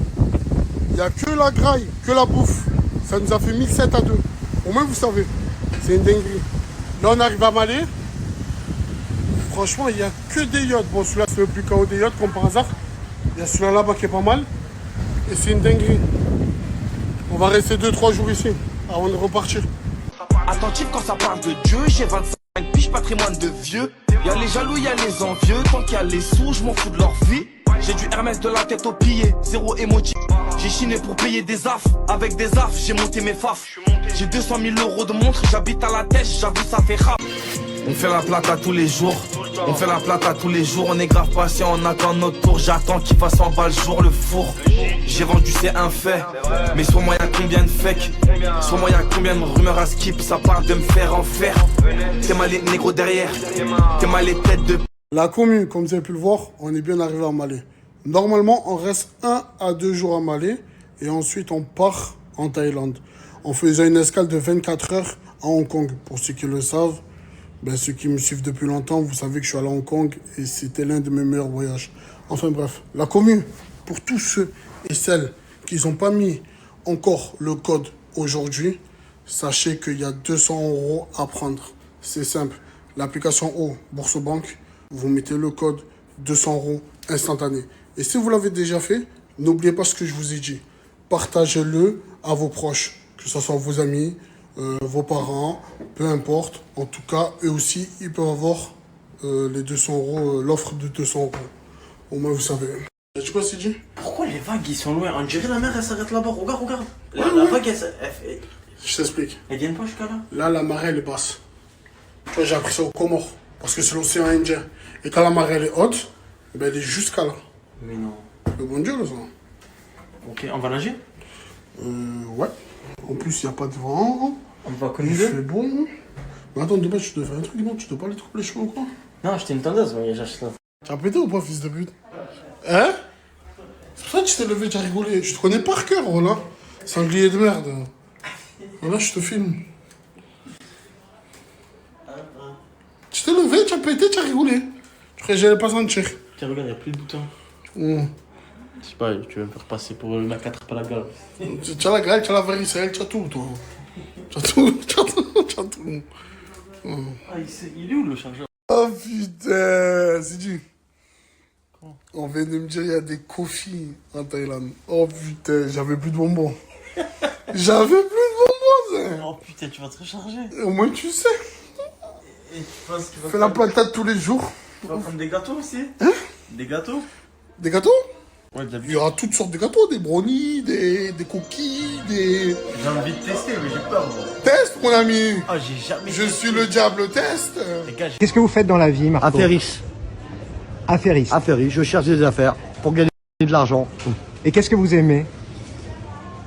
Il n'y a que la graille, que la bouffe. Ça nous a fait 1700 à deux. Au moins, vous savez, c'est une dinguerie. Là, on arrive à Malais. Franchement, il n'y a que des yachts. Bon, celui-là, c'est le plus KO des yachts, comme par hasard. Il y a celui-là là-bas qui est pas mal. Et c'est une dinguerie. On va rester 2-3 jours ici, avant de repartir. Attentif quand ça parle de Dieu, j'ai 25 piges, patrimoine de vieux. Y'a les jaloux, y'a les envieux, tant qu'il y a les sous, je m'en fous de leur vie. J'ai du Hermès de la tête aux pillés, zéro émoji. J'ai chiné pour payer des affs, avec des affs, j'ai monté mes faf. J'ai 200 000 euros de montre, j'habite à la tête, j'avoue ça fait rap. On fait la plata tous les jours, on fait la plata tous les jours, on est grave patient, on attend notre tour, j'attends qu'il fasse en bas le jour le four. J'ai vendu c'est un fait, mais sur moi y'a combien de fakes, sur moi y'a combien de rumeurs à skip, ça parle de me faire en faire. T'es mal les négros derrière, t'es mal les têtes de... La commune, comme vous avez pu le voir, on est bien arrivé à Malais. Normalement, on reste 1 à 2 jours à Malais et ensuite on part en Thaïlande. En faisant une escale de 24 heures à Hong Kong. Pour ceux qui le savent, ben, ceux qui me suivent depuis longtemps, vous savez que je suis allé à Hong Kong et c'était l'un de mes meilleurs voyages. Enfin bref, la commune, pour tous ceux et celles qui n'ont pas mis encore le code aujourd'hui, sachez qu'il y a 200 euros à prendre. C'est simple. L'application O, Boursobank, vous mettez le code 200 euros instantané. Et si vous l'avez déjà fait, n'oubliez pas ce que je vous ai dit. Partagez-le à vos proches, que ce soit vos amis, vos parents, peu importe. En tout cas, eux aussi, ils peuvent avoir les 200 euros, l'offre de 200 euros. Au moins, vous savez. Tu quoi, Sidi? Pourquoi les vagues, ils sont loin? On dirait la mer, elle s'arrête là-bas. Regarde, regarde. La vague, elle... Je t'explique. Elles viennent pas jusqu'à là? Là, la marée, elle est basse. Tu vois, j'ai appris ça aux Comores, parce que c'est l'océan Indien. Et quand la marée, elle est haute, ben, elle est jusqu'à là. Mais non. Le bon Dieu, le sang. Ok, on va nager? Ouais. En plus, il n'y a pas de vent. On va comme Il deux? fait bon. Mais attends, demain, tu dois faire un truc, non? Tu dois pas aller trop les cheveux ou quoi? Non, acheter une tondeuse, mais j'achète ça. Tu as pété ou pas, fils de pute? Hein? C'est pour ça que tu t'es levé, tu as rigolé. Je te connais par cœur, Roland. Sanglier de merde. Voilà, je te filme. Tu t'es levé, tu as pété, tu as rigolé. Je croyais que j'allais pas sentir. Tiens, regarde, il n'y a plus de boutons. Mmh. Je sais pas, tu vas me faire passer pour le mec qui attrape la gueule. Tu as la gale, tu as la varicelle, tu as tout, toi. Tu as tout, tu as tout, tu as tout. Mmh. Ah, il est où le chargeur? Oh putain, c'est dit. On vient de me dire il y a des coffees en Thaïlande. Oh putain, j'avais plus de bonbons. J'avais plus de bonbons, ça. Oh putain, tu vas te recharger. Au moins tu sais. Et tu penses que tu vas Fais la patate tous les jours. Tu vas prendre des gâteaux aussi? Hein? Des gâteaux? Des gâteaux? Ouais, il y aura toutes sortes de gâteaux, des brownies, des cookies, des... J'ai envie de tester, mais j'ai peur. Moi. Teste, mon ami. Ah, j'ai jamais Je suis le diable, teste. Qu'est-ce que vous faites dans la vie, Marco? Affairiste. Affairiste. Affairiste, je cherche des affaires pour gagner de l'argent. Et qu'est-ce que vous aimez?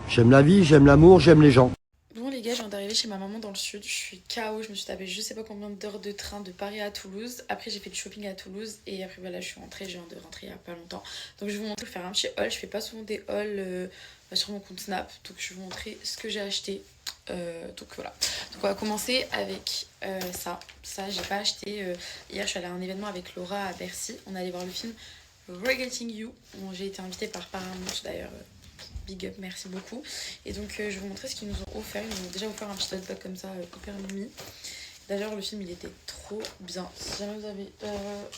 J'aime la vie, j'aime l'amour, j'aime les gens. Bon les gars, je viens d'arriver chez ma maman dans le sud, je suis KO, je me suis tapé je sais pas combien d'heures de train de Paris à Toulouse. Après j'ai fait du shopping à Toulouse et après voilà, je suis rentrée, je viens de rentrer il y a pas longtemps. Donc je vais vous montrer, faire un petit haul, je fais pas souvent des hauls sur mon compte Snap. Donc je vais vous montrer ce que j'ai acheté. Donc voilà, donc on va commencer avec ça j'ai pas acheté. Hier je suis allée à un événement avec Laura à Bercy, on allait voir le film Regretting You. J'ai été invitée par Paramount d'ailleurs. Big up, merci beaucoup. Et donc je vais vous montrer ce qu'ils nous ont offert. Ils nous ont déjà offert un petit hotdog comme ça, hyper mimi. D'ailleurs le film il était trop bien. Si jamais vous avez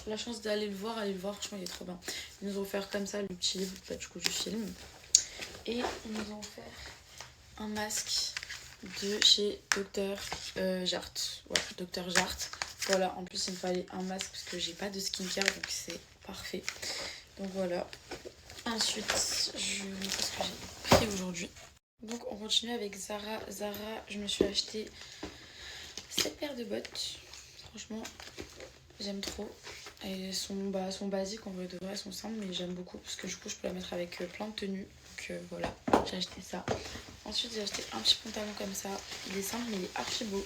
la chance d'aller le voir, allez le voir, franchement il est trop bien. Ils nous ont offert comme ça le petit livre du coup du film. Et ils nous ont offert un masque de chez Dr Jart. Ouais, Dr Jart. Voilà, en plus il me fallait un masque parce que j'ai pas de skincare, donc c'est parfait. Donc voilà. Ensuite, je vous montre ce que j'ai pris aujourd'hui. Donc on continue avec Zara. Zara, je me suis acheté cette paire de bottes. Franchement, j'aime trop. Elles sont basiques, en vrai de vrai, elles sont simples, mais j'aime beaucoup parce que du coup je peux la mettre avec plein de tenues. Donc voilà, j'ai acheté ça. Ensuite j'ai acheté un petit pantalon comme ça. Il est simple mais il est archi beau.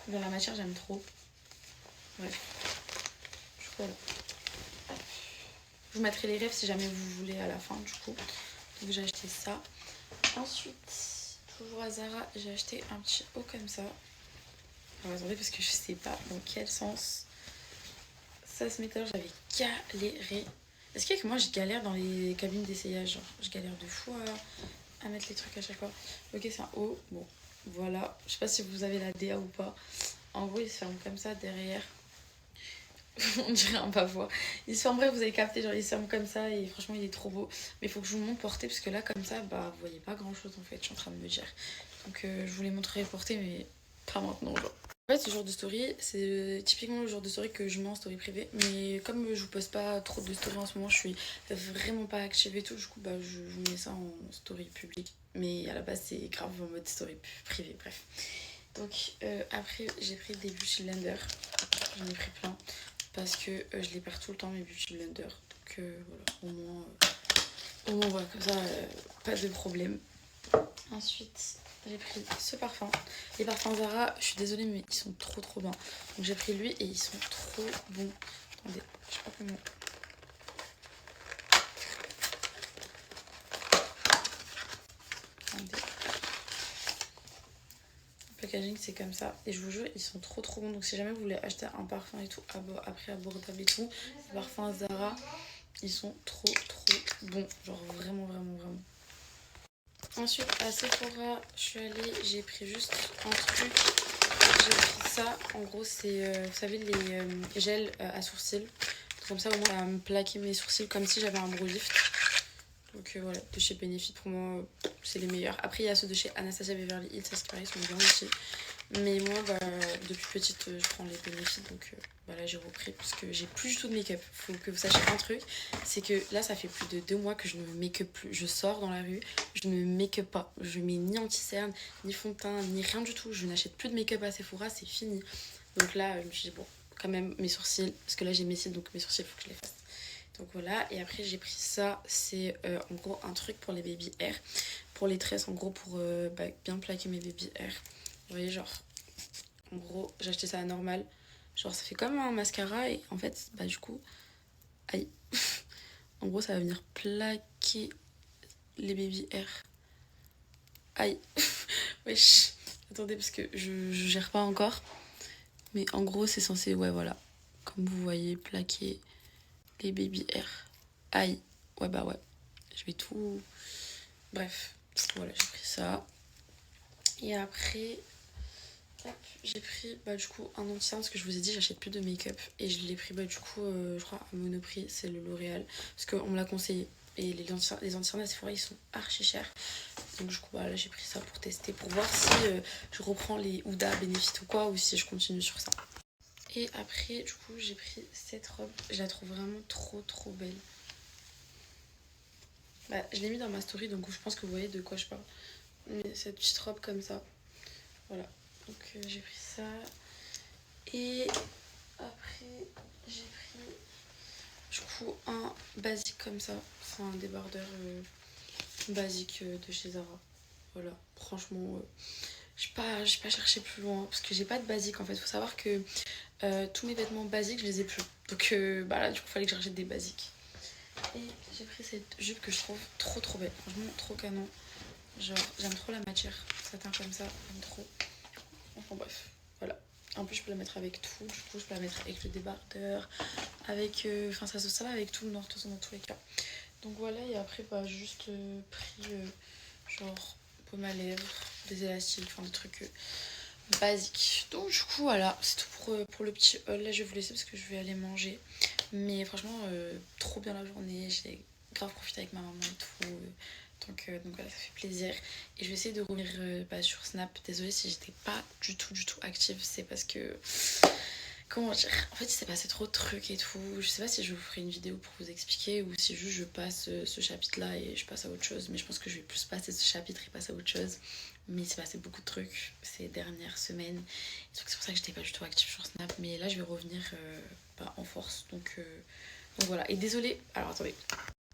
Dans la matière j'aime trop. Bref. Voilà. Je vous mettrai les rêves si jamais vous voulez à la fin du coup. Donc j'ai acheté ça. Ensuite, toujours à Zara, j'ai acheté un petit haut comme ça. Alors attendez parce que je sais pas dans quel sens ça se met. Alors j'avais galéré. Est-ce qu'il y a que moi je galère dans les cabines d'essayage? Genre je galère de fou à mettre les trucs à chaque fois. Ok, c'est un haut. Bon, voilà. Je sais pas si vous avez la DA ou pas. En gros il se ferme comme ça derrière. On dirait un pavois. Il se ferme, bref, vous avez capté, genre il se ferme comme ça et franchement il est trop beau. Mais il faut que je vous montre porter parce que là comme ça, bah vous voyez pas grand chose en fait, je suis en train de me dire. Donc je vous les montrerai porter mais pas maintenant genre. En fait ce genre de story, c'est typiquement le genre de story que je mets en story privée. Mais comme je vous poste pas trop de story en ce moment, je suis vraiment pas active et tout. Du coup bah je vous mets ça en story publique. Mais à la base c'est grave en mode story privée, bref. Donc après j'ai pris des beauty blender. J'en ai pris plein. Parce que je les perds tout le temps mes beauty blender. Donc voilà, au moins voilà, comme ça, pas de problème. Ensuite, j'ai pris ce parfum. Les parfums Zara, je suis désolée mais ils sont trop bons. Donc j'ai pris lui et ils sont trop bons. Attendez, je sais pas comment. Attendez. Packaging c'est comme ça et je vous jure ils sont trop bons. Donc si jamais vous voulez acheter un parfum et tout après abordable et tout, les parfums Zara ils sont trop bons, genre vraiment. Ensuite à Sephora je suis allée, j'ai pris juste un truc, j'ai pris ça, en gros c'est vous savez les gels à sourcils, comme ça au moins ça va me plaquer mes sourcils comme si j'avais un brow lift. Donc voilà, de chez Benefit pour moi c'est les meilleurs. Après il y a ceux de chez Anastasia Beverly Hills, ça c'est pareil, sont bien aussi. Mais moi bah, depuis petite je prends les Benefit donc bah, là j'ai repris parce que j'ai plus du tout de make-up. Faut que vous sachiez un truc, c'est que là ça fait plus de 2 mois que je ne me make-up plus. Je sors dans la rue, je ne me make-up pas. Je mets ni anti-cerne, ni fond de teint, ni rien du tout. Je n'achète plus de make-up à Sephora, c'est fini. Donc là je me suis dit bon, quand même mes sourcils, parce que là j'ai mes cils donc mes sourcils il faut que je les fasse. Donc voilà, et après j'ai pris ça, c'est en gros un truc pour les baby hair, pour les tresses, en gros pour bien plaquer mes baby hair. Vous voyez, genre, en gros, j'ai acheté ça à Normal, genre ça fait comme un mascara et en fait, bah du coup, aïe, en gros ça va venir plaquer les baby hair. Aïe, wesh, attendez parce que je gère pas encore, mais en gros c'est censé, ouais voilà, comme vous voyez, plaquer les baby hair. Aïe, ouais bah ouais, je vais tout... Bref, voilà, j'ai pris ça. Et après, hop, j'ai pris bah du coup un anti-cerne parce que je vous ai dit j'achète plus de make-up. Et je l'ai pris bah du coup, je crois à Monoprix, c'est le L'Oréal. Parce qu'on me l'a conseillé. Et les anti-cernes à Sephora ils sont archi chers. Donc du coup bah, là j'ai pris ça pour tester, pour voir si je reprends les Huda Benefit ou quoi, ou si je continue sur ça. Et après, du coup, j'ai pris cette robe. Je la trouve vraiment trop belle. Bah, je l'ai mis dans ma story, donc je pense que vous voyez de quoi je parle. Mais cette petite robe comme ça. Voilà. Donc j'ai pris ça. Et après, j'ai pris du coup un basique comme ça. C'est un débardeur basique de chez Zara. Voilà. Franchement, j'ai pas cherché plus loin. Parce que j'ai pas de basique en fait. Faut savoir que tous mes vêtements basiques, je les ai plus. Donc bah là, du coup, il fallait que j'achète des basiques. Et j'ai pris cette jupe que je trouve trop belle. Franchement, trop canon. Genre, j'aime trop la matière. Satin comme ça, j'aime trop. Enfin bref, voilà. En plus, je peux la mettre avec tout. Du coup, je peux la mettre avec le débardeur. Avec... Enfin, ça va avec tout, non, de toute façon, dans tous les cas. Donc voilà, et après, bah, juste pris genre paume à lèvres, des élastiques, enfin des trucs... basique. Donc du coup voilà, c'est tout pour le petit haul. Là je vais vous laisser parce que je vais aller manger. Mais franchement trop bien la journée. J'ai grave profité avec ma maman et tout. Donc voilà, ça fait plaisir. Et je vais essayer de revenir sur Snap. Désolée si j'étais pas du tout active. C'est parce que... Comment dire, en fait il s'est passé trop de trucs et tout. Je sais pas si je vous ferai une vidéo pour vous expliquer ou si juste je passe ce chapitre là et je passe à autre chose. Mais je pense que je vais plus passer ce chapitre et passer à autre chose. Mais il s'est passé beaucoup de trucs ces dernières semaines. C'est pour ça que j'étais pas du tout active sur Snap. Mais là je vais revenir en force. Donc voilà. Et désolée, alors attendez.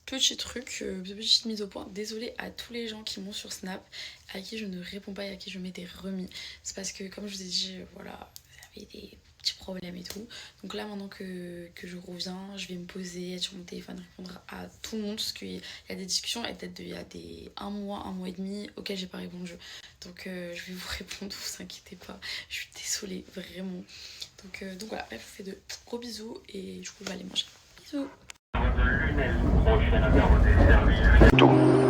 Petit truc, petite mise au point. Désolée à tous les gens qui m'ont sur Snap, à qui je ne réponds pas et à qui je mets des remis. C'est parce que comme je vous ai dit, voilà, j'avais des petits problèmes et tout. Donc là maintenant que je reviens, je vais me poser, être sur mon téléphone, répondre à tout le monde. Parce qu'il y a des discussions et peut-être il y a un mois et demi auxquels j'ai pas répondu. Donc je vais vous répondre, vous inquiétez pas. Je suis désolée, vraiment. Donc voilà, bref, je vous fais de gros bisous et du coup je vais aller manger. Bisous.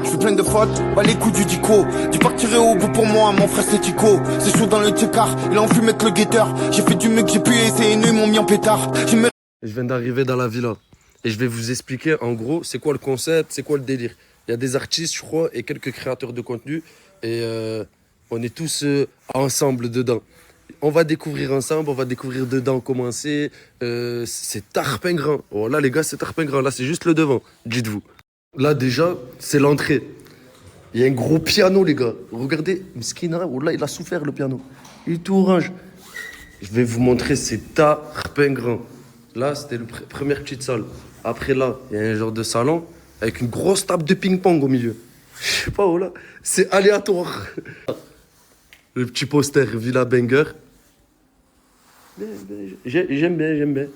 Je suis plein de fautes, pas les coups du dico. Tu partirais au bout pour moi, mon frère c'est Tico. C'est chaud dans le ticard, il a enfumé avec le guetteur. J'ai fait du mieux que j'ai pu et ces ennemis m'ont mis en pétard. Je viens d'arriver dans la villa et je vais vous expliquer en gros c'est quoi le concept, c'est quoi le délire. Il y a des artistes je crois et quelques créateurs de contenu et on est tous ensemble dedans. On va découvrir ensemble, on va découvrir dedans comment c'est tarpingran. Oh là les gars c'est tarpingran, là c'est juste le devant, dites-vous. Là déjà c'est l'entrée. Il y a un gros piano les gars. Regardez, Mskina, oh là il a souffert le piano. Il est tout orange. Je vais vous montrer, c'est tarpingran. Là c'était la première petite salle. Après là, il y a un genre de salon avec une grosse table de ping-pong au milieu. Je sais pas où là, c'est aléatoire. Le petit poster Villa Banger. J'aime bien.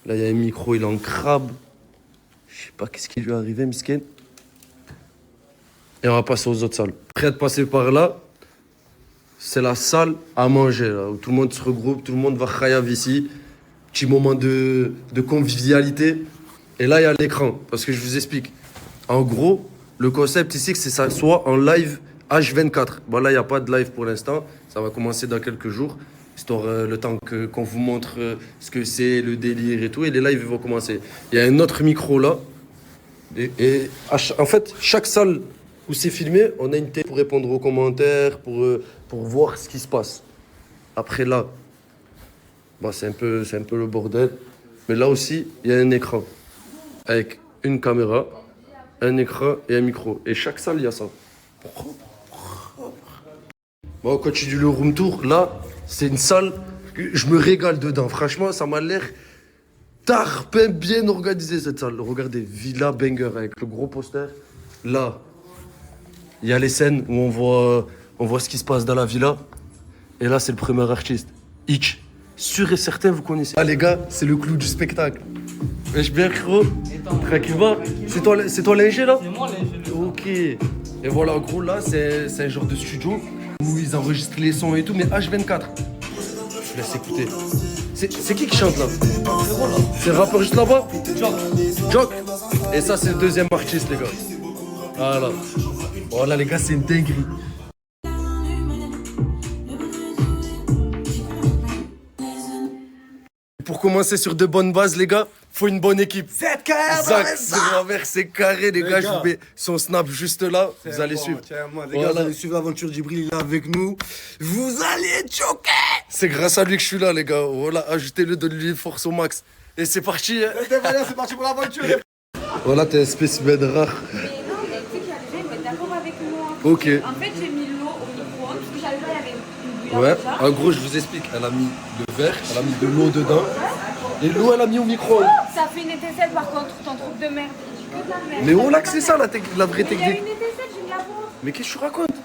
Là, il y a un micro, il est en crabe. Je sais pas qu'est-ce qui lui est arrivé, miskin. Et on va passer aux autres salles. Après de passer par là, c'est la salle à manger, là, où tout le monde se regroupe, tout le monde va chayav ici. Petit moment de convivialité. Et là, il y a l'écran, parce que je vous explique. En gros, le concept ici, c'est que ça soit en live H24. Bon, là, il n'y a pas de live pour l'instant. Ça va commencer dans quelques jours. Histoire le temps qu'on vous montre ce que c'est, le délire et tout. Et les lives vont commencer. Il y a un autre micro là. Et en fait, chaque salle où c'est filmé, on a une télé pour répondre aux commentaires, pour voir ce qui se passe. Après là, bah, c'est un peu le bordel. Mais là aussi, il y a un écran. Avec une caméra, un écran et un micro. Et chaque salle, il y a ça. Bon, on continue le room tour. Là, c'est une salle, je me régale dedans. Franchement, ça m'a l'air tarpin bien organisé cette salle. Regardez, Villa Banger avec le gros poster. Là, il y a les scènes où on voit ce qui se passe dans la villa. Et là, c'est le premier artiste, Hitch. Sûr et certain, vous connaissez. Ah les gars, c'est le clou du spectacle. Wesh bien gros. Tranquillement. C'est toi l'ingé là? C'est moi l'ingé. Ok. Et voilà, en gros là, c'est un genre de studio où ils enregistrent les sons et tout, mais H24. Je vous laisse écouter. C'est qui chante là? C'est le rappeur juste là-bas? Jock. Et ça, c'est le deuxième artiste, les gars. Voilà. Voilà, les gars, c'est une dinguerie. Pour commencer sur de bonnes bases, les gars, faut une bonne équipe. C'est carré, Zach, c'est carré, les gars. Je vous mets son snap juste là. Vous allez suivre. Les gars, vous allez suivre l'aventure d'Ibril, il est avec nous. Vous allez choquer. C'est grâce à lui que je suis là, les gars. Voilà, ajoutez-le, donnez-lui force au max. Et c'est parti. Hein. C'est parti pour l'aventure. Voilà, t'es un spécimen rare. Mais non, mais tu sais qu'il y a des gens, ils vont être d'accord avec moi. Ok. En fait, j'ai mis l'eau au micro-ondes parce que j'avais pas, il y avait une bouilloire Ouais, déjà. en gros, je vous explique. Elle a mis le verre, elle a mis de l'eau dedans. Et l'eau, elle a mis au micro. Ça fait une étincelle par contre, ton truc de merde. Je dis que de la merde. Mais on l'a que c'est ça, la vraie Mais il y a technique. une étincelle, j'ai mis la vôtre. Mais qu'est-ce que tu racontes?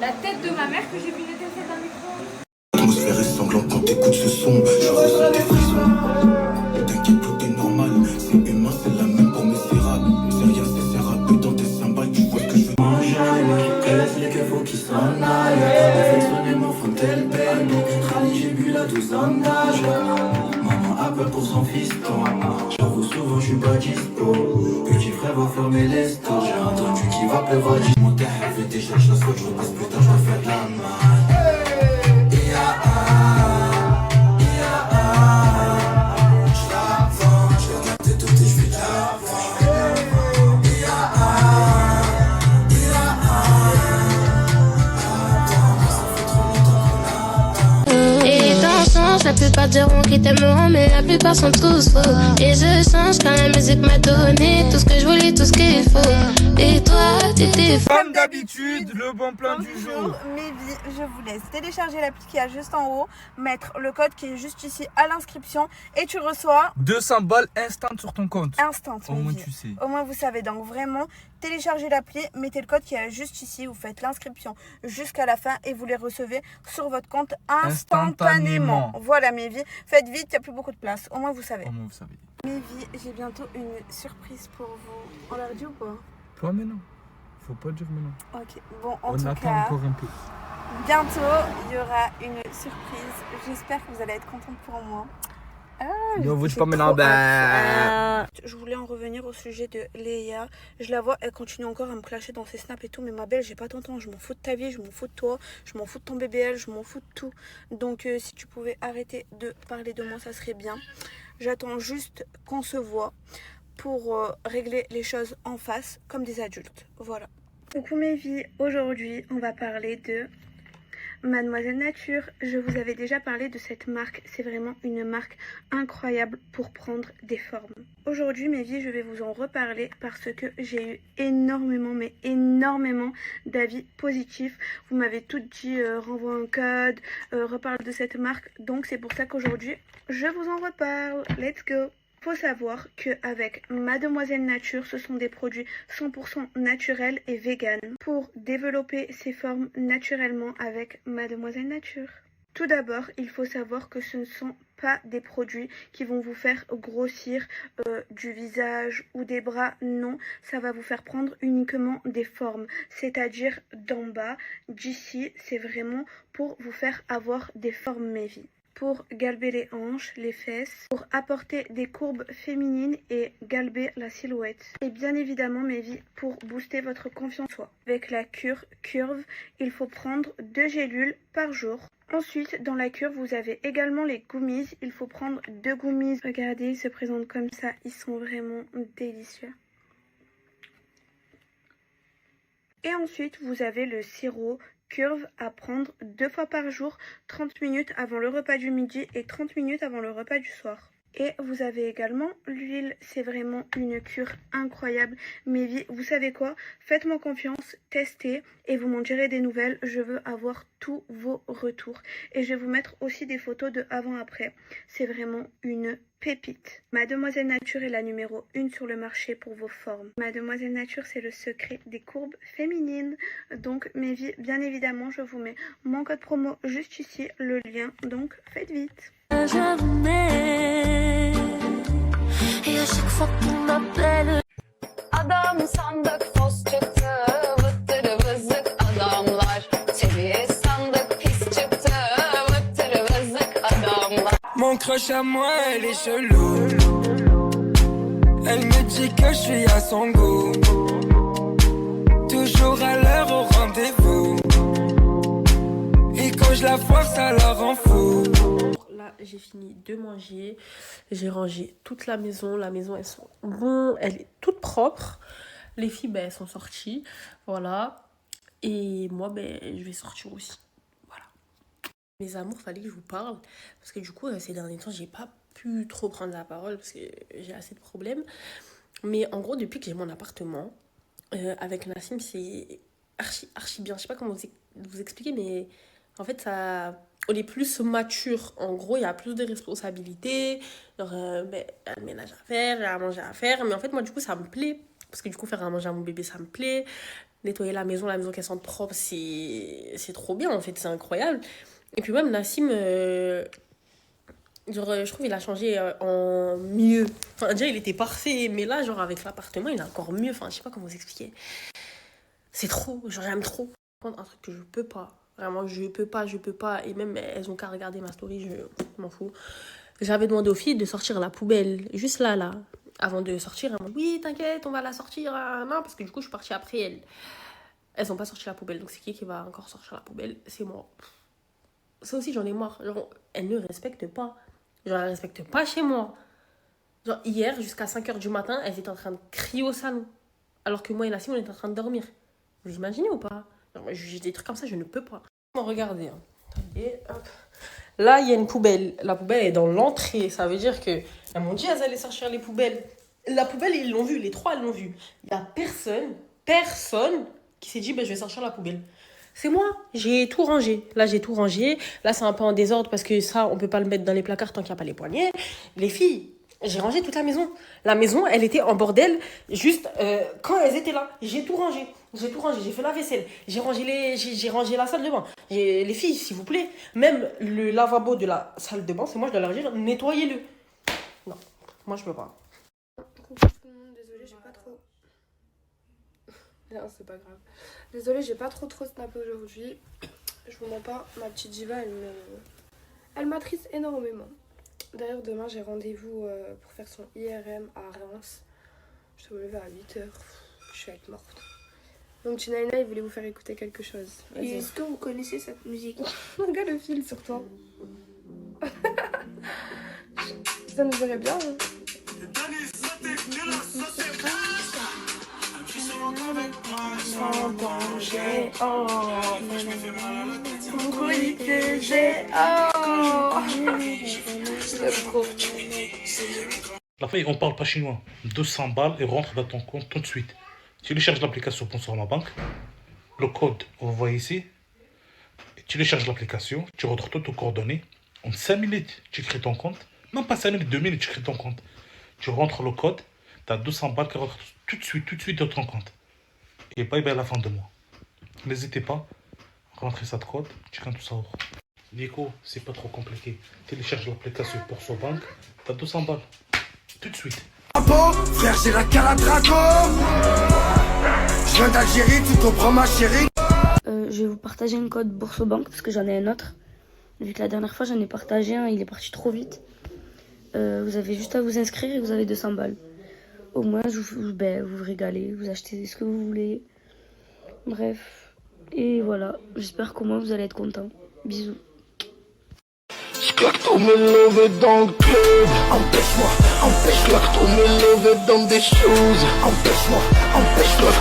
La tête de ma mère que j'ai vu une étincelle dans le micro-ondes. L'atmosphère est sanglante quand t'écoutes ce son. Je ressens des frissons. Ne t'inquiète, tout est normal. C'est humain, c'est la même pour Misérable. C'est rien, c'est rapide dans tes cymbales. Tu vois ce que je veux. Les keufs faut qu'ils s'en aillent. Avec sonner mon frontel baby. Trali, j'ai bu la 12 en âge. Maman a peur pour son fiston. J'avoue souvent, je suis pas dispo. Petit frère va fermer les stores. J'ai entendu qu'il va pleuvoir. Mon terre, je vais décharger la scotch. Je repasse plus tard, je vais faire de la main. La plupart diront qu'ils t'aimeront, mais la plupart sont tous faux. Et je change quand la musique m'a donné tout ce que je voulais, tout ce qu'il faut. Et toi, t'étais fou. Comme d'habitude, le bon plan du jour. Mévi, je vous laisse télécharger l'appli qui est juste en haut, mettre le code qui est juste ici à l'inscription et tu reçois 200 balles instant sur ton compte. instant. Au moins Mévi. tu sais. Au moins vous savez. Donc vraiment, téléchargez l'appli, mettez le code qui est juste ici, vous faites l'inscription jusqu'à la fin et vous les recevez sur votre compte instantanément. Voilà Mévi, faites vite, il n'y a plus beaucoup de place. Au moins vous savez. Au moins vous savez. Mévi, j'ai bientôt une surprise pour vous. On l'a dit ou pas? Toi mais non. Faut pas dire mais non. Ok, bon en On tout attend cas, encore un peu. bientôt il y aura une surprise. J'espère que vous allez être contente pour moi. Ne vous dis j'ai pas maintenant. trop hâte. Je voulais en revenir au sujet de Léa. Je la vois, elle continue encore à me clasher dans ses snaps et tout. Mais ma belle, j'ai pas ton temps. Je m'en fous de ta vie, je m'en fous de toi, je m'en fous de ton BBL, je m'en fous de tout. Donc si tu pouvais arrêter de parler de moi, ça serait bien. J'attends juste qu'on se voit pour régler les choses en face comme des adultes. Voilà. Coucou mes vies, aujourd'hui on va parler de Mademoiselle Nature. Je vous avais déjà parlé de cette marque, c'est vraiment une marque incroyable pour prendre des formes. Aujourd'hui mes vies, je vais vous en reparler parce que j'ai eu énormément, mais énormément d'avis positifs. Vous m'avez toutes dit renvoie un code, reparle de cette marque, donc c'est pour ça qu'aujourd'hui je vous en reparle. Let's go! Faut savoir qu'avec Mademoiselle Nature, ce sont des produits 100% naturels et vegan pour développer ses formes naturellement avec Mademoiselle Nature. Tout d'abord, il faut savoir que ce ne sont pas des produits qui vont vous faire grossir du visage ou des bras. Non, ça va vous faire prendre uniquement des formes, c'est-à-dire d'en bas, d'ici, c'est vraiment pour vous faire avoir des formes mévies. Pour galber les hanches, les fesses, pour apporter des courbes féminines et galber la silhouette. Et bien évidemment, mes vies, pour booster votre confiance en soi. Avec la cure Curve, il faut prendre 2 gélules par jour. Ensuite, dans la cure, vous avez également les gummies. Il faut prendre 2 gummies. Regardez, ils se présentent comme ça. Ils sont vraiment délicieux. Et ensuite, vous avez le sirop Curve à prendre 2 fois par jour, 30 minutes avant le repas du midi et 30 minutes avant le repas du soir. Et vous avez également l'huile, c'est vraiment une cure incroyable. Mais vous savez quoi? Faites-moi confiance, testez et vous m'en direz des nouvelles. Je veux avoir tous vos retours. Et je vais vous mettre aussi des photos de avant-après. C'est vraiment une pépite. Mademoiselle Nature est la numéro 1 sur le marché pour vos formes. Mademoiselle Nature, c'est le secret des courbes féminines. Donc, bien évidemment, je vous mets mon code promo juste ici, le lien. Donc, faites vite. Et à chaque fois qu'on m'appelle adam sandık fos çıktı vıttırı vızık adamlar seviye sandık pis çıktı vıttırı vızık adamlar. Mon crush à moi elle est chelou. Elle me dit que je suis à son goût. Toujours à l'heure au rendez-vous. Et quand je la foire ça la rend fou. Là, j'ai fini de manger, j'ai rangé toute la maison elles sont bon, elle est toute propre. Les filles, elles sont sorties, voilà. Et moi, je vais sortir aussi, voilà. Mes amours, fallait que je vous parle, parce que du coup, ces derniers temps, j'ai pas pu trop prendre la parole, parce que j'ai assez de problèmes. Mais en gros, depuis que j'ai mon appartement, avec Nassim, c'est archi bien. Je sais pas comment vous expliquer, mais en fait, on est plus mature. En gros, il y a plus de responsabilités. Genre, un ménage à faire, à manger à faire. Mais en fait, moi, du coup, ça me plaît. Parce que du coup, faire à manger à mon bébé, ça me plaît. Nettoyer la maison qu'elle sente propre, c'est trop bien, en fait. C'est incroyable. Et puis même, Nassim, je trouve qu'il a changé en mieux. Enfin, déjà, il était parfait. Mais là, genre, avec l'appartement, il est encore mieux. Enfin, je sais pas comment vous expliquer. C'est trop. Genre, j'aime trop. Un truc que je peux pas. Vraiment, je peux pas. Et même, elles ont qu'à regarder ma story, je m'en fous. J'avais demandé aux filles de sortir la poubelle, juste là. Avant de sortir, elles m'ont dit, oui, t'inquiète, on va la sortir. Non, parce que du coup, je suis partie après elles. Elles n'ont pas sorti la poubelle. Donc, c'est qui va encore sortir la poubelle? C'est moi. Ça aussi, j'en ai marre. Genre, elles ne respectent pas. Genre, elles ne respectent pas chez moi. Genre, hier, jusqu'à 5h du matin, elles étaient en train de crier au salon. Alors que moi et Nassim, on était en train de dormir. Vous imaginez ou pas? J'ai des trucs comme ça, je ne peux pas. Regardez. Attendez, hop. Là, il y a une poubelle. La poubelle est dans l'entrée. Ça veut dire que elles m'ont dit qu'elles allaient sortir les poubelles. La poubelle, ils l'ont vue. Les trois, elles l'ont vue. Il n'y a personne qui s'est dit je vais sortir la poubelle. C'est moi. J'ai tout rangé. Là, j'ai tout rangé. Là, c'est un peu en désordre parce que ça, on ne peut pas le mettre dans les placards tant qu'il n'y a pas les poignets. Les filles, j'ai rangé toute la maison. La maison, elle était en bordel juste quand elles étaient là. J'ai tout rangé. J'ai fait la vaisselle. J'ai rangé la salle de bain. Les filles, s'il vous plaît, même le lavabo de la salle de bain, c'est moi, je dois leur dire, nettoyez-le. Non, moi, je peux pas. Désolée, j'ai pas trop... Non, c'est pas grave. Désolée, j'ai pas trop snappé aujourd'hui. Je vous mens pas, ma petite diva, elle m'attriste énormément. D'ailleurs, demain, j'ai rendez-vous pour faire son IRM à Reims. Je dois me lever à 8h. Je vais être morte. Donc, Tinaina, il voulait vous faire écouter quelque chose. Et est-ce que vous connaissez cette musique? Regarde le fil sur toi. Ça nous irait bien. Hein. Sans danger, La fille, on parle pas chinois. 200 balles et rentre dans ton compte tout de suite. Télécharge l'application pour ma banque. Le code, vous voyez ici. Télécharge l'application. Tu rentres toutes tes coordonnées. En 5 minutes, tu crées ton compte. Même pas 5 minutes, 2 minutes, tu crées ton compte. Tu rentres le code. Tu as 200 balles qui rentrent tout de suite dans ton compte. Et bye bye à la fin de mois. N'hésitez pas à rentrer cette code. Tu gagnes tout ça. Nico, c'est pas trop compliqué. Télécharge l'application pour sa banque. Tu as 200 balles. Tout de suite. Frère, j'ai la caladraco. Je viens d'Algérie, tu comprends ma chérie. Je vais vous partager un code Boursobank parce que j'en ai un autre. Vu que la dernière fois j'en ai partagé un, il est parti trop vite. Vous avez juste à vous inscrire et vous avez 200 balles. Au moins, vous vous régalez, vous achetez ce que vous voulez. Bref. Et voilà, j'espère qu'au moins vous allez être contents. Bisous. J'claque tous mes levées dans le club. Empêche-moi, tous mes levées dans des choses. Empêche-moi,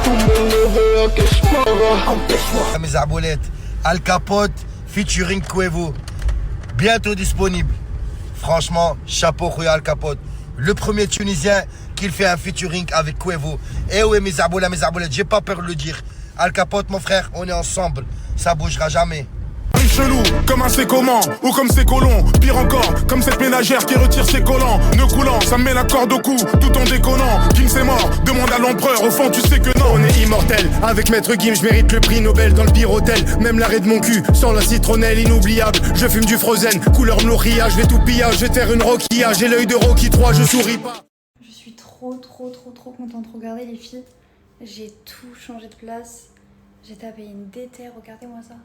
tous mes levées à Keshmara. Empêche-moi. Mes arboulettes, Al Capote, featuring Cuevo. Bientôt disponible. Franchement, chapeau Royal Capote. Le premier Tunisien qui fait un featuring avec Quevo. Eh oui, mes arbolettes, j'ai pas peur de le dire. Al Capote, mon frère, on est ensemble. Ça bougera jamais. Chelou, comme un c'est comment, ou comme c'est colon. Pire encore, comme cette ménagère qui retire ses collants. Ne coulant, ça me met la corde au cou, tout en déconnant. Kim c'est mort, demande à l'empereur, au fond tu sais que non. On est immortel, avec Maître Gim, je mérite le prix Nobel dans le pire hôtel. Même l'arrêt de mon cul, sans la citronnelle inoubliable. Je fume du Frozen, couleur Mlouria, je vais tout pillage, je vais faire une Roquilla. J'ai l'œil de Rocky 3, je souris pas. Je suis trop contente. Regardez les filles, j'ai tout changé de place. J'ai tapé une déterre, regardez-moi ça.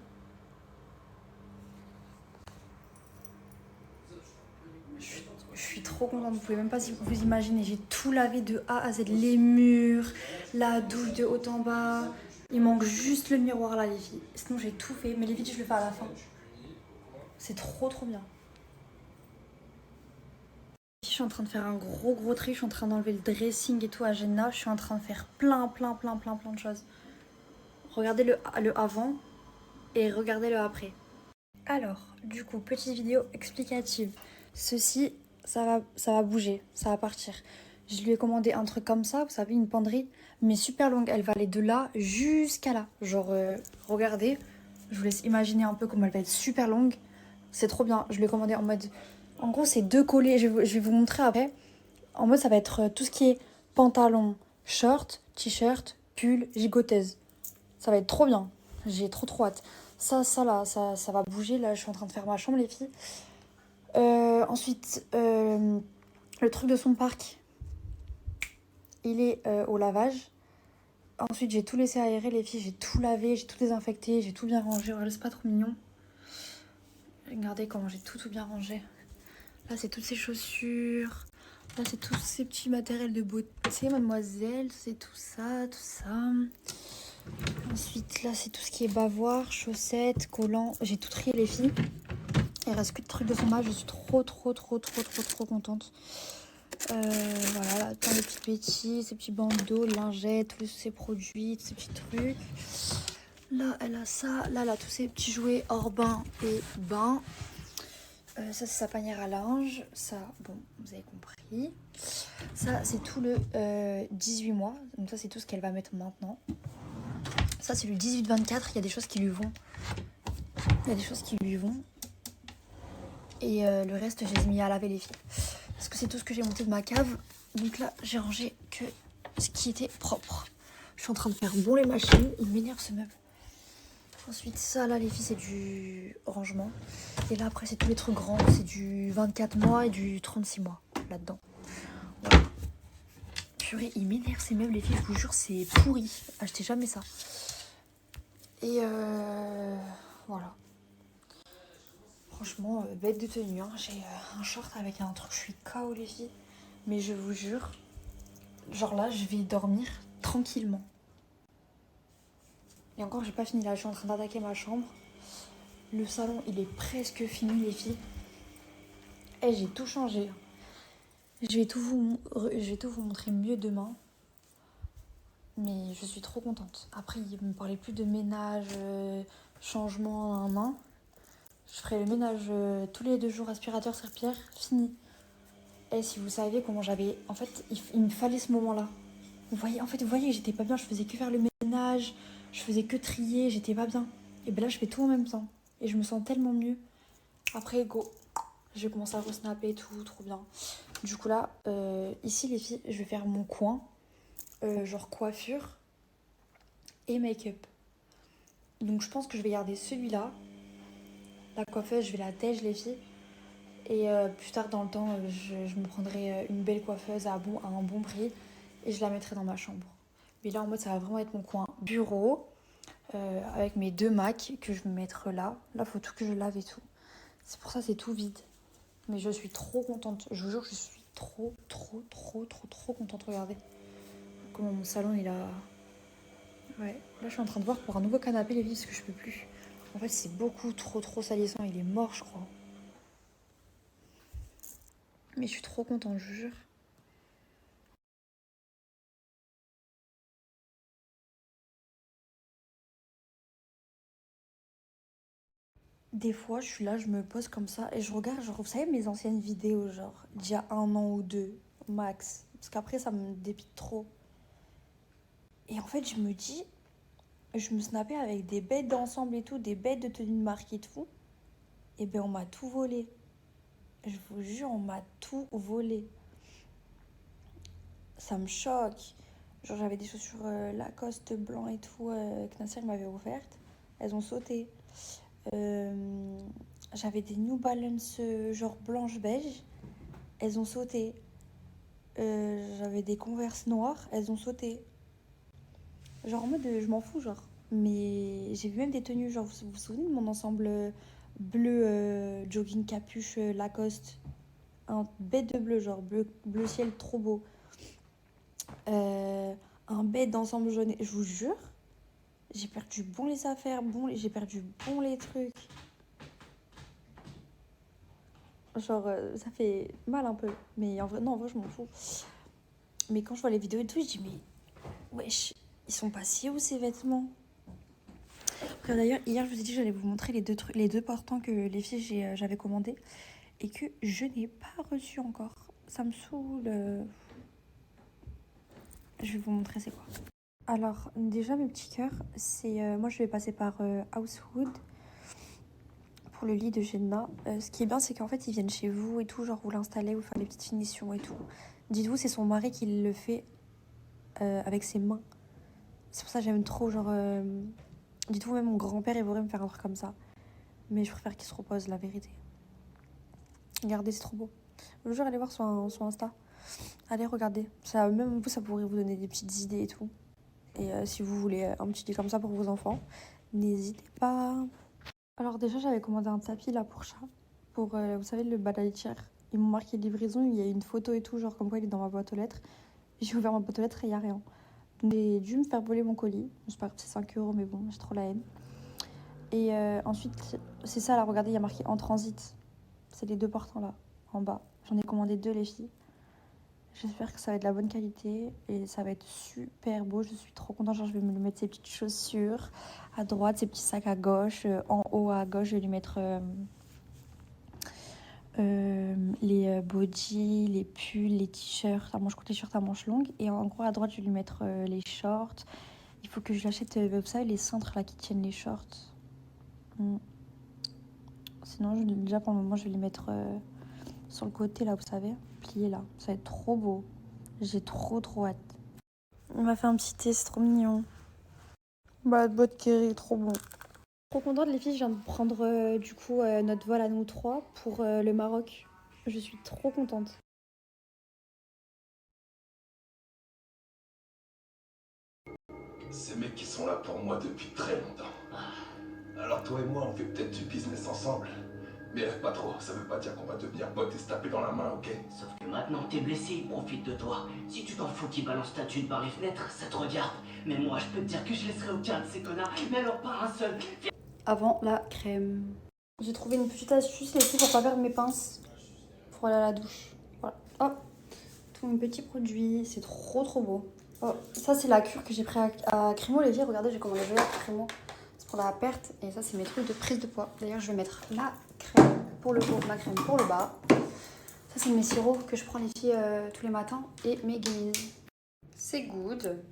Je suis trop contente, vous pouvez même pas vous imaginer, j'ai tout lavé de A à Z, les murs, la douche de haut en bas, il manque juste le miroir là les filles, sinon j'ai tout fait, mais les filles je le fais à la fin, c'est trop bien. Je suis en train de faire un gros tri, je suis en train d'enlever le dressing et tout à Jenna, je suis en train de faire plein de choses. Regardez le avant et regardez le après. Alors, du coup, petite vidéo explicative, ceci... Ça va bouger, ça va partir. Je lui ai commandé un truc comme ça, vous savez, une penderie, mais super longue. Elle va aller de là jusqu'à là. Genre, regardez, je vous laisse imaginer un peu comment elle va être super longue. C'est trop bien. Je lui ai commandé en mode... En gros, c'est deux collets. Je vais vous montrer après. En mode, ça va être tout ce qui est pantalon, short, t-shirt, pull, gigoteuse. Ça va être trop bien. J'ai trop hâte. Ça va bouger. Là, je suis en train de faire ma chambre, les filles. Ensuite, le truc de son parc, il est au lavage. Ensuite, j'ai tout laissé aérer, les filles. J'ai tout lavé, j'ai tout désinfecté, j'ai tout bien rangé. Regardez, c'est pas trop mignon. Regardez comment j'ai tout bien rangé. Là, c'est toutes ces chaussures. Là, c'est tous ces petits matériels de beauté, mademoiselle. C'est tout ça. Ensuite, là, c'est tout ce qui est bavoir, chaussettes, collants. J'ai tout trié, les filles. Il reste que de trucs de son âge, je suis trop contente. Voilà, là, plein de petites bêtises, ces petits bandeaux, lingettes, tous ces produits, tous ces petits trucs. Là, elle a ça. Là, elle a tous ces petits jouets hors bain et bain. Ça, c'est sa panière à linge. Ça, bon, vous avez compris. Ça, c'est tout le 18 mois. Donc ça, c'est tout ce qu'elle va mettre maintenant. Ça, c'est le 18-24. Il y a des choses qui lui vont. Et le reste, je les ai mis à laver, les filles. Parce que c'est tout ce que j'ai monté de ma cave. Donc là, j'ai rangé que ce qui était propre. Je suis en train de faire bon les machines. Il m'énerve ce meuble. Ensuite, ça là, les filles, c'est du rangement. Et là, après, c'est tous les trucs grands. C'est du 24 mois et du 36 mois là-dedans. Voilà. Purée, il m'énerve ces meubles, les filles. Je vous jure, c'est pourri. Achetez jamais ça. Et voilà. Franchement, bête de tenue, hein. J'ai un short avec un truc, je suis KO les filles. Mais je vous jure, genre là, je vais dormir tranquillement. Et encore, j'ai pas fini là, je suis en train d'attaquer ma chambre. Le salon, il est presque fini les filles. Et j'ai tout changé. Je vais tout vous montrer mieux demain. Mais je suis trop contente. Après, il me parlait plus de ménage, changement en un an. Je ferai le ménage tous les 2 jours, aspirateur, serpillère, fini. Et si vous saviez comment j'avais... En fait, il me fallait ce moment-là. Vous voyez que j'étais pas bien, je faisais que faire le ménage, je faisais que trier, j'étais pas bien. Et ben là, je fais tout en même temps. Et je me sens tellement mieux. Après, go, je vais commencer à resnapper et tout, trop bien. Du coup là, ici les filles, je vais faire mon coin, genre coiffure et make-up. Donc je pense que je vais garder celui-là. La coiffeuse, je vais la tège les filles. Et plus tard dans le temps, je me prendrai une belle coiffeuse à un bon prix. Et je la mettrai dans ma chambre. Mais là en mode ça va vraiment être mon coin bureau. Avec mes 2 Macs que je vais mettre là. Là faut tout que je lave et tout. C'est pour ça c'est tout vide. Mais je suis trop contente. Je vous jure je suis trop contente. Regardez comment mon salon il a... Ouais, là je suis en train de voir pour un nouveau canapé les filles parce que je peux plus. En fait c'est beaucoup trop salissant. Il est mort je crois. Mais je suis trop contente je vous jure. des fois, je suis là, je me pose comme ça et je regarde, genre, vous savez, mes anciennes vidéos, genre, d'il y a 1 an ou 2, max. Parce qu'après, ça me dépite trop. Et en fait, je me dis, je me snappais avec des bêtes d'ensemble et tout, des bêtes de tenue de marque et tout. Et ben, on m'a tout volé. Je vous jure, on m'a tout volé. Ça me choque. Genre, j'avais des chaussures Lacoste blanc et tout que Nasser m'avait offertes. Elles ont sauté. J'avais des New Balance genre blanche-beige. Elles ont sauté. J'avais des Converse noires. Elles ont sauté. Genre en mode, je m'en fous, genre. Mais j'ai vu même des tenues, genre, vous vous souvenez de mon ensemble bleu jogging capuche Lacoste, un bête de bleu, genre bleu ciel trop beau. Un bête d'ensemble jaune, je vous jure, j'ai perdu bon les affaires, j'ai perdu bon les trucs. Genre, ça fait mal un peu, mais en vrai, non, en vrai, je m'en fous. Mais quand je vois les vidéos et tout, je dis, mais wesh, ils sont passés où ces vêtements? Après, d'ailleurs, hier, je vous ai dit que j'allais vous montrer les deux portants que les filles j'avais commandés et que je n'ai pas reçu encore. Ça me saoule. Je vais vous montrer c'est quoi. Alors, déjà, mes petits cœurs, c'est... moi, je vais passer par Housewood pour le lit de Jenna. Ce qui est bien, c'est qu'en fait, ils viennent chez vous et tout, genre, vous l'installez, vous faites des petites finitions et tout. Dites-vous, c'est son mari qui le fait avec ses mains. C'est pour ça que j'aime trop, genre... dites-vous, même mon grand-père, il voudrait me faire un truc comme ça. Mais je préfère qu'il se repose, la vérité. Regardez, c'est trop beau. Le jour, allez voir son Insta. Allez, regardez. Ça, même vous, ça pourrait vous donner des petites idées et tout. Et si vous voulez un petit lit comme ça pour vos enfants, n'hésitez pas. Alors déjà, j'avais commandé un tapis là pour chat. Pour, vous savez, le bas de la litière. Ils m'ont marqué livraison, il y a une photo et tout, genre comme quoi il est dans ma boîte aux lettres. J'ai ouvert ma boîte aux lettres et il n'y a rien. J'ai dû me faire voler mon colis. C'est pas grave, c'est 5 €, mais bon, j'ai trop la haine. Et ensuite, c'est ça là, regardez, il y a marqué en transit. C'est les deux portants là, en bas. J'en ai commandé 2, les filles. J'espère que ça va être de la bonne qualité et ça va être super beau. Je suis trop contente. Genre, je vais me mettre ces petites chaussures à droite, ces petits sacs à gauche. En haut à gauche, je vais lui mettre les bodys, les pulls, les t-shirts à manches courtes, les t-shirts à manches longues. Et en gros, à droite, je vais lui mettre les shorts. Il faut que je l'achète, vous savez, les cintres là qui tiennent les shorts. Sinon, déjà pour le moment, je vais les mettre sur le côté là, vous savez, plié là. Ça va être trop beau. J'ai trop hâte. On m'a fait un petit thé, c'est trop mignon. Bad Bot Kerry, trop bon. Trop contente les filles, je viens de prendre du coup notre vol à nous 3 pour le Maroc. Je suis trop contente. Ces mecs qui sont là pour moi depuis très longtemps. Alors toi et moi, on fait peut-être du business ensemble. Mais rêve pas trop, ça veut pas dire qu'on va devenir potes et se taper dans la main, ok? Sauf que maintenant t'es blessé, ils profitent de toi. Si tu t'en fous qu'ils balancent ta thune par les fenêtres, ça te regarde. Mais moi, je peux te dire que je laisserai aucun de ces connards, mais alors pas un seul. Avant la crème. J'ai trouvé une petite astuce les filles pour pas perdre mes pinces pour aller à la douche. Voilà. Hop, tous mes petits produits, c'est trop beau. Oh, ça c'est la cure que j'ai pris à Crimo les filles. Regardez, j'ai commandé à Crimo. C'est pour la perte et ça c'est mes trucs de prise de poids. D'ailleurs, je vais mettre la crème pour le haut, la crème pour le bas. Ça c'est mes sirops que je prends les filles tous les matins et mes gamines. C'est good.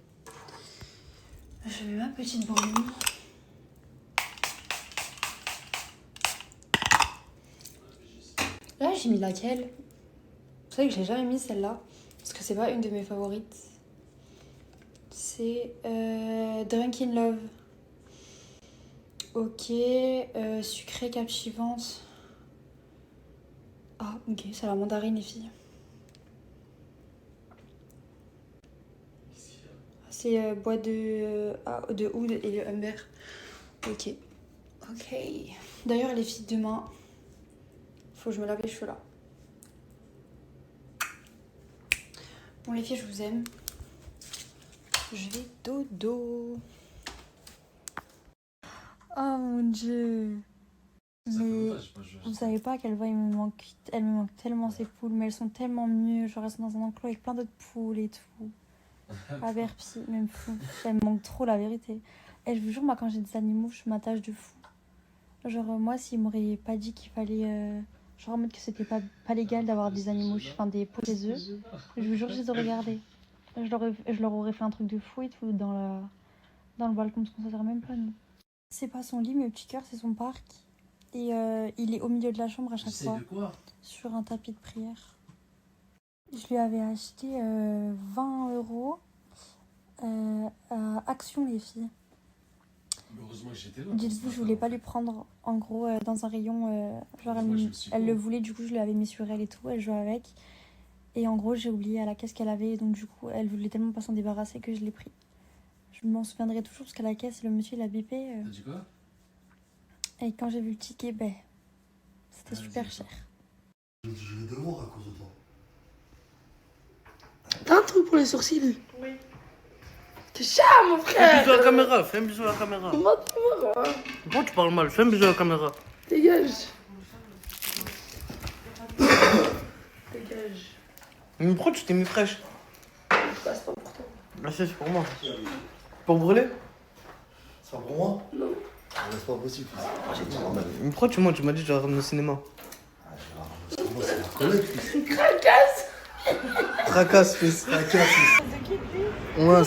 Je mets ma petite brume. Là, j'ai mis laquelle? Vous savez que je l'ai jamais mis celle-là parce que c'est pas une de mes favorites. C'est Drunk in Love. Ok, sucré captivante. Ah, ok, c'est la mandarine, les filles. C'est bois de oud et le humber. Ok. D'ailleurs, les filles, demain, faut que je me lave les cheveux là. Bon, les filles, je vous aime. Je vais dodo. Oh mon dieu. Mais vous savez pas à quel point elle me manque tellement ces poules, mais elles sont tellement mieux. Je reste dans un enclos avec plein d'autres poules et tout. À Berpy, même fou. Elle me manque trop la vérité. Et je vous jure, moi quand j'ai des animaux, je m'attache de fou. Genre, moi, s'ils m'auraient pas dit qu'il fallait. Genre, en mode que c'était pas légal d'avoir des animaux, enfin des pots chez eux, je vous jure, je les aurais gardés. Je leur aurais fait un truc de fou et tout dans le balcon, parce qu'on ne s'en sert même pas, nous. C'est pas son lit, mais petit cœur, c'est son parc. Et il est au milieu de la chambre à chaque fois. de quoi? Sur un tapis de prière. Je lui avais acheté 20 € à Action les filles. Heureusement que j'étais là. Dites-vous, je voulais pas lui prendre en gros dans un rayon. Genre elle le voulait, du coup je l'avais mis sur elle et tout, elle jouait avec. Et en gros j'ai oublié à la caisse qu'elle avait, donc du coup elle voulait tellement pas s'en débarrasser que je l'ai pris. Je m'en souviendrai toujours parce qu'à la caisse le monsieur il a bipé. T'as dit quoi? Et quand j'ai vu le ticket, c'était super cher. Je vais devoir à cause de toi. T'as un truc pour les sourcils? Oui. T'es chat, mon Fais un frère! bisou à la caméra, fais un bisou à la caméra. Comment tu vas? Pourquoi tu parles mal? Fais un bisou à la caméra. Dégage. Dégage. Mais pourquoi tu t'es mis fraîche? C'est pas pour toi. Ah, c'est pour moi. Pour brûler? C'est pas pour moi? Non. C'est pas possible. Mais pourquoi tu m'as dit que je vais ramener au cinéma? C'est la collègue, fils. Tu cracasses! Tracasse, fils. Ouais,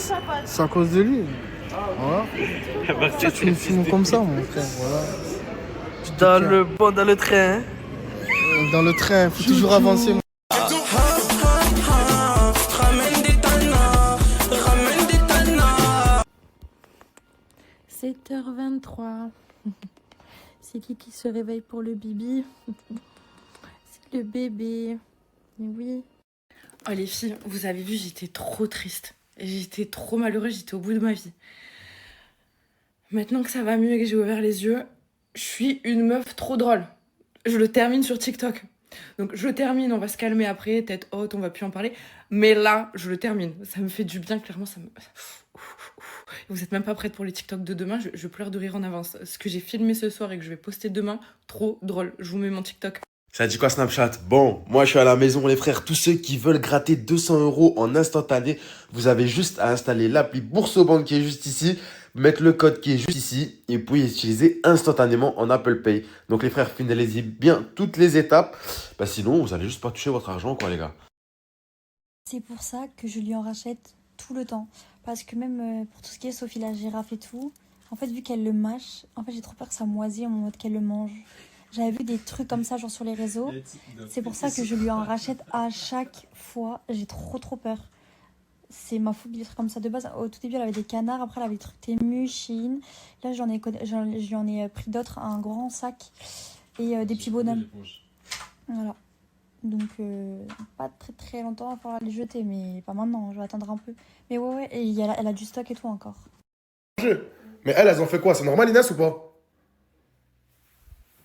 c'est à cause de lui. Voilà. Tu me filmes comme ça, mon frère, voilà. Dans le train, hein? Dans le train, faut toujours avancer. 7h23. C'est qui se réveille pour le bibi? C'est le bébé. Mais oui. Oh les filles, vous avez vu, j'étais trop triste. J'étais trop malheureuse, j'étais au bout de ma vie. Maintenant que ça va mieux et que j'ai ouvert les yeux, je suis une meuf trop drôle. Je le termine sur TikTok. Donc je le termine, on va se calmer après, tête haute, on va plus en parler. Mais là, je le termine. Ça me fait du bien, clairement. Vous êtes même pas prête pour les TikTok de demain, je pleure de rire en avance. Ce que j'ai filmé ce soir et que je vais poster demain, trop drôle. Je vous mets mon TikTok. Ça dit quoi Snapchat? Bon, moi je suis à la maison les frères, tous ceux qui veulent gratter 200 € en instantané, vous avez juste à installer l'appli Boursobank qui est juste ici, mettre le code qui est juste ici et puis utiliser instantanément en Apple Pay. Donc les frères, finalisez bien toutes les étapes, sinon vous allez juste pas toucher votre argent quoi les gars. C'est pour ça que je lui en rachète tout le temps. Parce que même pour tout ce qui est Sophie la girafe et tout, en fait vu qu'elle le mâche, en fait j'ai trop peur que ça moisisse en mode qu'elle le mange. J'avais vu des trucs comme ça genre sur les réseaux. C'est pour ça que je lui en rachète à chaque fois. J'ai trop peur. C'est ma phobie des trucs comme ça. De base, au tout début elle avait des canards, après elle avait des trucs Temu, Shein. Là j'en ai pris d'autres, un grand sac et des petits bonhommes. Voilà. Donc pas très longtemps, il va falloir les jeter, mais pas maintenant, je vais attendre un peu. Mais ouais, et elle a du stock et tout encore. Mais elles ont fait quoi? C'est normal Inès ou pas?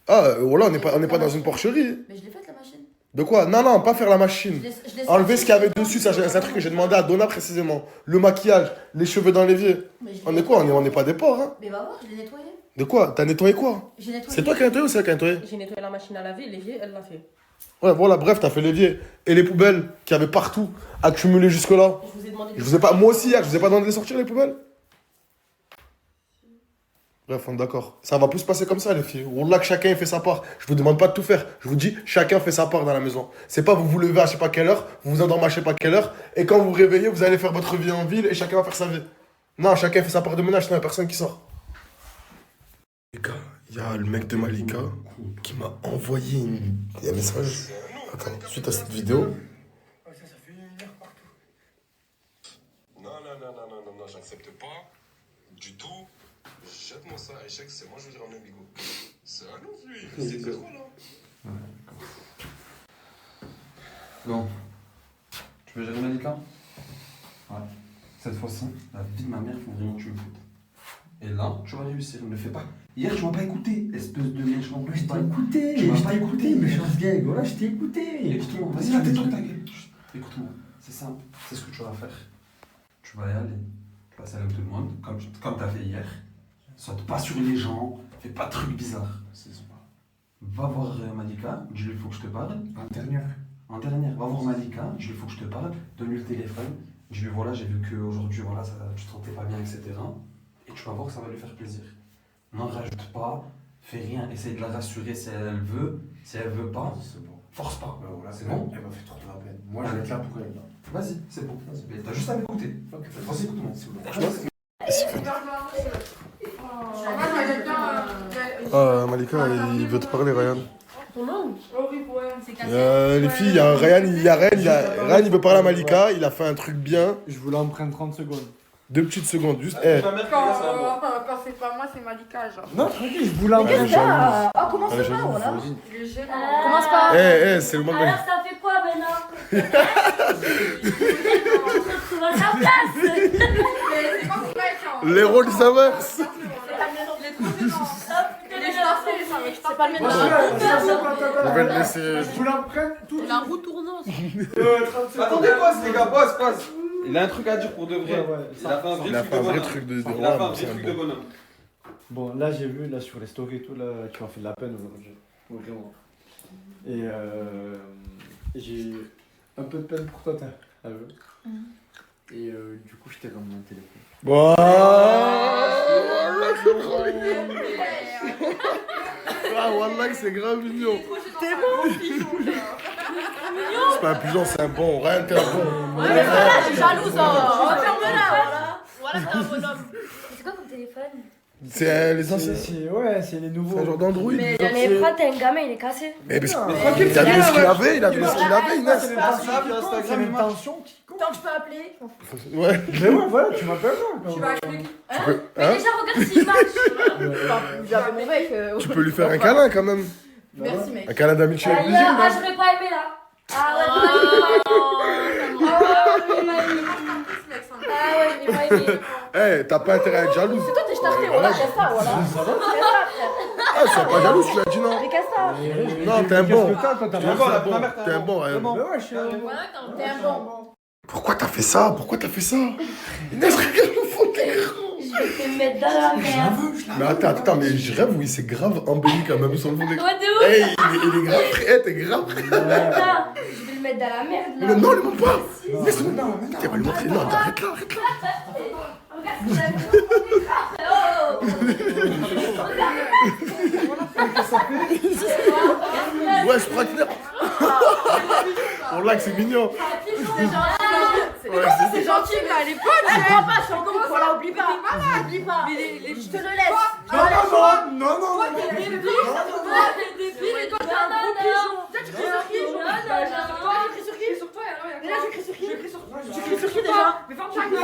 Ah, voilà, on n'est pas dans une porcherie. Mais je l'ai faite la machine. De quoi? Non, pas faire la machine. Je l'ai Enlever ce qu'il y avait dessus, ça, c'est un truc que j'ai demandé à Donna précisément. Le maquillage, les cheveux dans l'évier. On est quoi? On n'est pas des porcs, hein? Mais va voir, je l'ai nettoyé. De quoi? T'as nettoyé quoi? J'ai nettoyé. C'est toi qui as nettoyé ou c'est elle qui a nettoyé? J'ai nettoyé la machine à laver, l'évier, elle l'a fait. Ouais, voilà, bref, t'as fait l'évier. Et les poubelles qu'il y avait partout, accumulées jusque-là. Je vous ai demandé. Je vous ai pas, moi aussi, hier, je vous ai pas demandé de les sortir les poubelles? Bref, on est d'accord. Ça va plus se passer comme ça, les filles. Wallah, que chacun fait sa part. Je vous demande pas de tout faire. Je vous dis, chacun fait sa part dans la maison. C'est pas vous vous levez à je sais pas quelle heure, vous vous endormez à je sais pas quelle heure, et quand vous vous réveillez, vous allez faire votre vie en ville et chacun va faire sa vie. Non, chacun fait sa part de ménage, sinon il n'y a personne qui sort. Les gars, il y a le mec de Malika qui m'a envoyé un message. Attends, suite à cette vidéo. Non, j'accepte pas du tout. Jette-moi ça, échec, c'est moi, je vais ramener Bigo. C'est un ouf, lui, c'est très drôle, hein. Bon. Tu veux gérer Malika? Ouais. Cette fois-ci, la vie de ma mère, il faut vraiment que tu me foutes. Et là, tu vas réussir, ne le fais pas. Hier, tu m'as pas écouté, espèce de méchant. Je t'ai écouté, je t'ai écouté, méchant gang. Voilà, je t'ai écouté. Écoute-moi, vas-y, là, tais-toi ta gueule. Écoute-moi, c'est simple, c'est ce que tu vas faire. Tu vas y aller, tu vas saluer tout le monde, comme t'as fait hier. Saute pas sur les gens, fais pas de trucs bizarres. Va voir Malika, dis-lui il faut que je te parle. En dernière, va voir Malika, dis-lui il faut que je te parle, donne-lui le téléphone, dis-lui voilà, j'ai vu qu'aujourd'hui voilà, tu te sentais pas bien, etc. Et tu vas voir que ça va lui faire plaisir. N'en rajoute pas, Fais rien, essaye de la rassurer si elle veut. Si elle veut pas, force pas. Voilà, C'est bon? Elle m'a fait trop de la peine. Moi, je vais être là pour elle. Vas-y, c'est bon. Vas-y, mais t'as juste à m'écouter. Vas-y, écoute-moi. Malika, il veut te parler, Ryan. Ton nom? Les filles, il y a Ryan, Ryan, il veut parler à Malika, il a fait un truc bien. Je voulais en prendre 30 secondes. 2 petites secondes, juste. Quand c'est pas moi, c'est Malika, genre. Non, tranquille, je voulais en prendre. Qu'est-ce que t'as? Ah, commence Allez, pas, j'avoue, voilà. vas-y. Commence pas. C'est le moment de Alors ça fait quoi maintenant? Tu te retrouves à ta place. Les rôles s'inversent. C'est pas le même. On va le laisser. Je voulais en prendre tout. La roue tournante. Attendez, pause, les gars, pause. Il a un truc à dire pour de vrai. Il a fait un vrai truc de bonhomme. truc de Il a fait un vrai truc de bonhomme. Bon, là, j'ai vu là, sur les stories et tout, là, qui m'ont fait de la peine aujourd'hui. Vraiment. Et j'ai un peu de peine pour toi, t'as vu. Et du coup, je t'ai ramené un téléphone. Ah, wallah, c'est grave mignon. T'es bon. C'est pas un pigeon, c'est un bon. Ryan, t'es un bon. Ouais, mais voilà, je suis jalouse. Ferme-la, voilà. Voilà, t'es un bonhomme. C'est quoi ton téléphone? C'est les anciens. Ouais, c'est les nouveaux. C'est un genre d'Android. Mais frère, t'es un gamin, il est cassé. Mais tranquille, il a donné ce qu'il avait, Inès. C'est même tension qui compte. Tant que je peux appeler. Ouais. Mais ouais, voilà, tu m'appelles là. Tu vas appeler qui? Mais déjà, regarde s'il marche. J'avais mon mec. Tu peux lui faire un câlin quand même. Merci, mec. Un câlin d'amitié avec lui. Ah, j'aurais pas aimé là. Ah ouais, il m'a aimé. T'as pas intérêt à être jalouse. C'est toi, t'es starté, voilà, casse ça, voilà. Ah, sois pas jalouse, tu l'as dit non. Mais casse ça. Non, t'es un bon. T'es un bon, Ryan. T'es un bon. Pourquoi t'as fait ça? Inès, regarde le fond de l'écran. Je vais te mettre dans la merde. Mais attends, mais je rêve, oui, c'est grave embelli quand même sur le fond de l'écran. Ouais, de ouf. Il est grave prêt, t'es grave prêt. Attends, je vais le mettre dans la merde là. Non, lui montre pas. Laisse-le. Tu vas lui montrer. Non, arrête là. Regarde ce que j'avais Ouais, je crois que on l'a que c'est mignon. C'est gentil, mais elle est bonne. Elle croit pas, c'est encore une fois là, oublie pas. Oublie pas. Mais je te le laisse. Non. Toi, t'es débile. Toi, t'es débile et toi, t'es un gros pigeon. Toi, tu cries sur qui? Toi, tu cries sur qui? Sur toi, alors. Mais là, je crie sur qui? Tu cries sur qui déjà? Mais ferme ta gueule.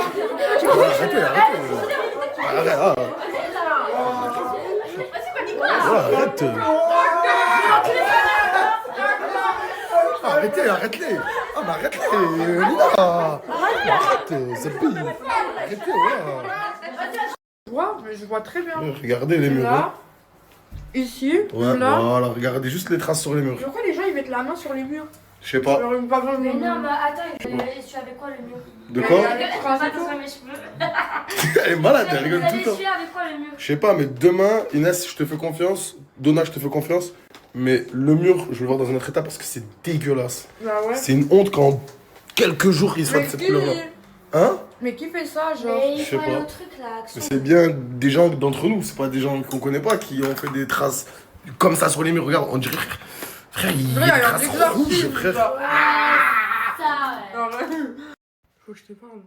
Vas-y, pas Nicolas. Arrête. Arrête-les. Ah, mais arrête-les. Lina. Arrête. C'est pire. Arrêtez, Je vois très bien. Regardez les murs. Là, ici, Ouais, là. voilà, regardez juste les traces sur les murs. Pourquoi les gens ils mettent la main sur les murs? Je sais pas. Alors, pas besoin de. Mais non, mais attends, je suis avec quoi le mur? De quoi? Je vais pas attention à mes cheveux. Elle est malade, elle rigole tout le temps. Je suis avec quoi le mur? Je sais pas, mais demain, Inès, je te fais confiance. Donna, je te fais confiance. Mais le mur, je vais le voir dans un autre état parce que c'est dégueulasse. Bah ouais. C'est une honte quand en quelques jours il soit de cette couleur-là. Hein? Mais qui fait ça, genre? Mais il Je sais faut pas. un truc là. Mais c'est bien des gens d'entre nous, c'est pas des gens qu'on connaît pas qui ont fait des traces comme ça sur les murs. Regarde, on dirait. Frère, il y a des traces rouges, frère. Ça, Faut que je te parle.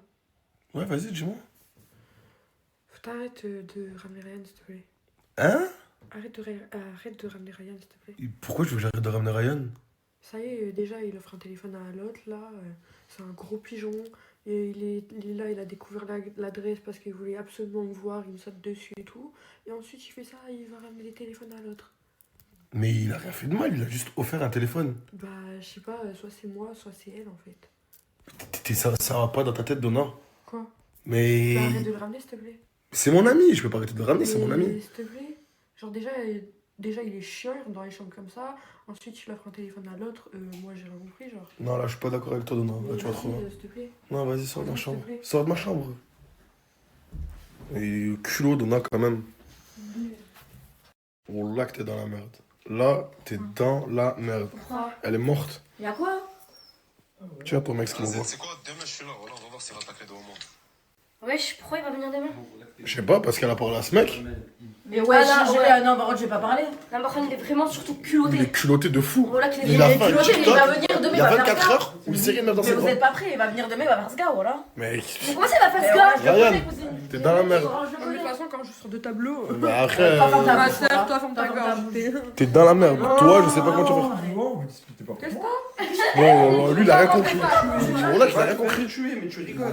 Ouais, vas-y, dis-moi. Faut t'arrêter de ramener Ryan, s'il te plaît. Hein? Arrête de ramener Ryan, s'il te plaît. Pourquoi tu veux que j'arrête de ramener Ryan? Ça y est, déjà, il offre un téléphone à l'autre, là. C'est un gros pigeon. Et il est là, il a découvert l'adresse parce qu'il voulait absolument me voir, il me saute dessus et tout. Et ensuite, il fait ça, il va ramener les téléphones à l'autre. Mais il a rien fait de mal, il a juste offert un téléphone. Bah, je sais pas, soit c'est moi, soit c'est elle, en fait. Ça va pas dans ta tête, Donna? Quoi? Mais. Bah, arrête de le ramener, s'il te plaît. C'est mon ami, je peux pas arrêter de le ramener, c'est mon ami. S'il te plaît. Genre, déjà, il est chiant dans les chambres comme ça. Ensuite, il offre un téléphone à l'autre. Moi, j'ai rien compris, genre. Non, là, je suis pas d'accord avec toi, Donna. Là, tu vas trop loin. S'il te plaît. Non, vas-y, sors de ma S'il te chambre. plaît. Sors de ma chambre. Et culot, Donna, quand même. Oh, là que t'es dans la merde. Là, t'es dans la merde. Pourquoi? Elle est morte. Y'a quoi? Tiens, ton mec, ce qu'il m'envoie. C'est quoi? Demain, je suis là. Voilà, on va voir s'il va t'attaquer devant moi. Wesh, pourquoi il va venir demain? Je sais pas, parce qu'elle a parlé à ce mec. Mais ouais, non, par contre, je vais pas parler. Non, par contre, il est vraiment surtout Il culotté. est culotté de fou. Voilà qu'il est Il a fait un culotté, mais il va TikTok, venir demain, il y il a va faire 24 ça. heures où il s'est rien dans Mais ses vous bras. êtes pas prêts, il va venir demain, il va faire ce gars, voilà. Mec. Mais comment ça va faire ce gars Ryan, t'es dans la merde. De toute façon, quand je joue sur deux tableaux. Mais après, Ma soeur, toi, ferme ta gorge. t'es dans la merde. Toi, je sais pas comment tu vas faire. Qu'est-ce que Bon, lui, il a rien compris. On a qu'il a rien compris.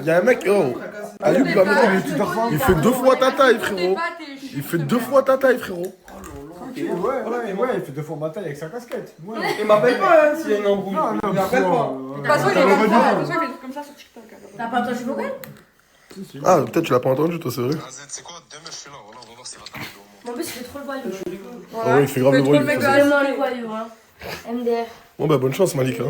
Il y a un mec, oh. Ayoub, il va me dire, il fait 2 fois ta taille, frérot. Il fait 2 fois ta taille, frérot. Ouais, il fait 2 fois ma taille avec sa casquette. Ouais. Il m'appelle pas hein, s'il y a une embrouille. Non, Il m'appelle pas. De toute façon, il est comme ça sur TikTok. T'as pas entendu vocal? Ah, peut-être tu l'as pas entendu, toi, c'est vrai. En plus, il fait trop le voyou. Ah ouais, il fait grave le voyou. Vraiment le voyou, hein. MDR. Bon, bah, bonne chance, Malika.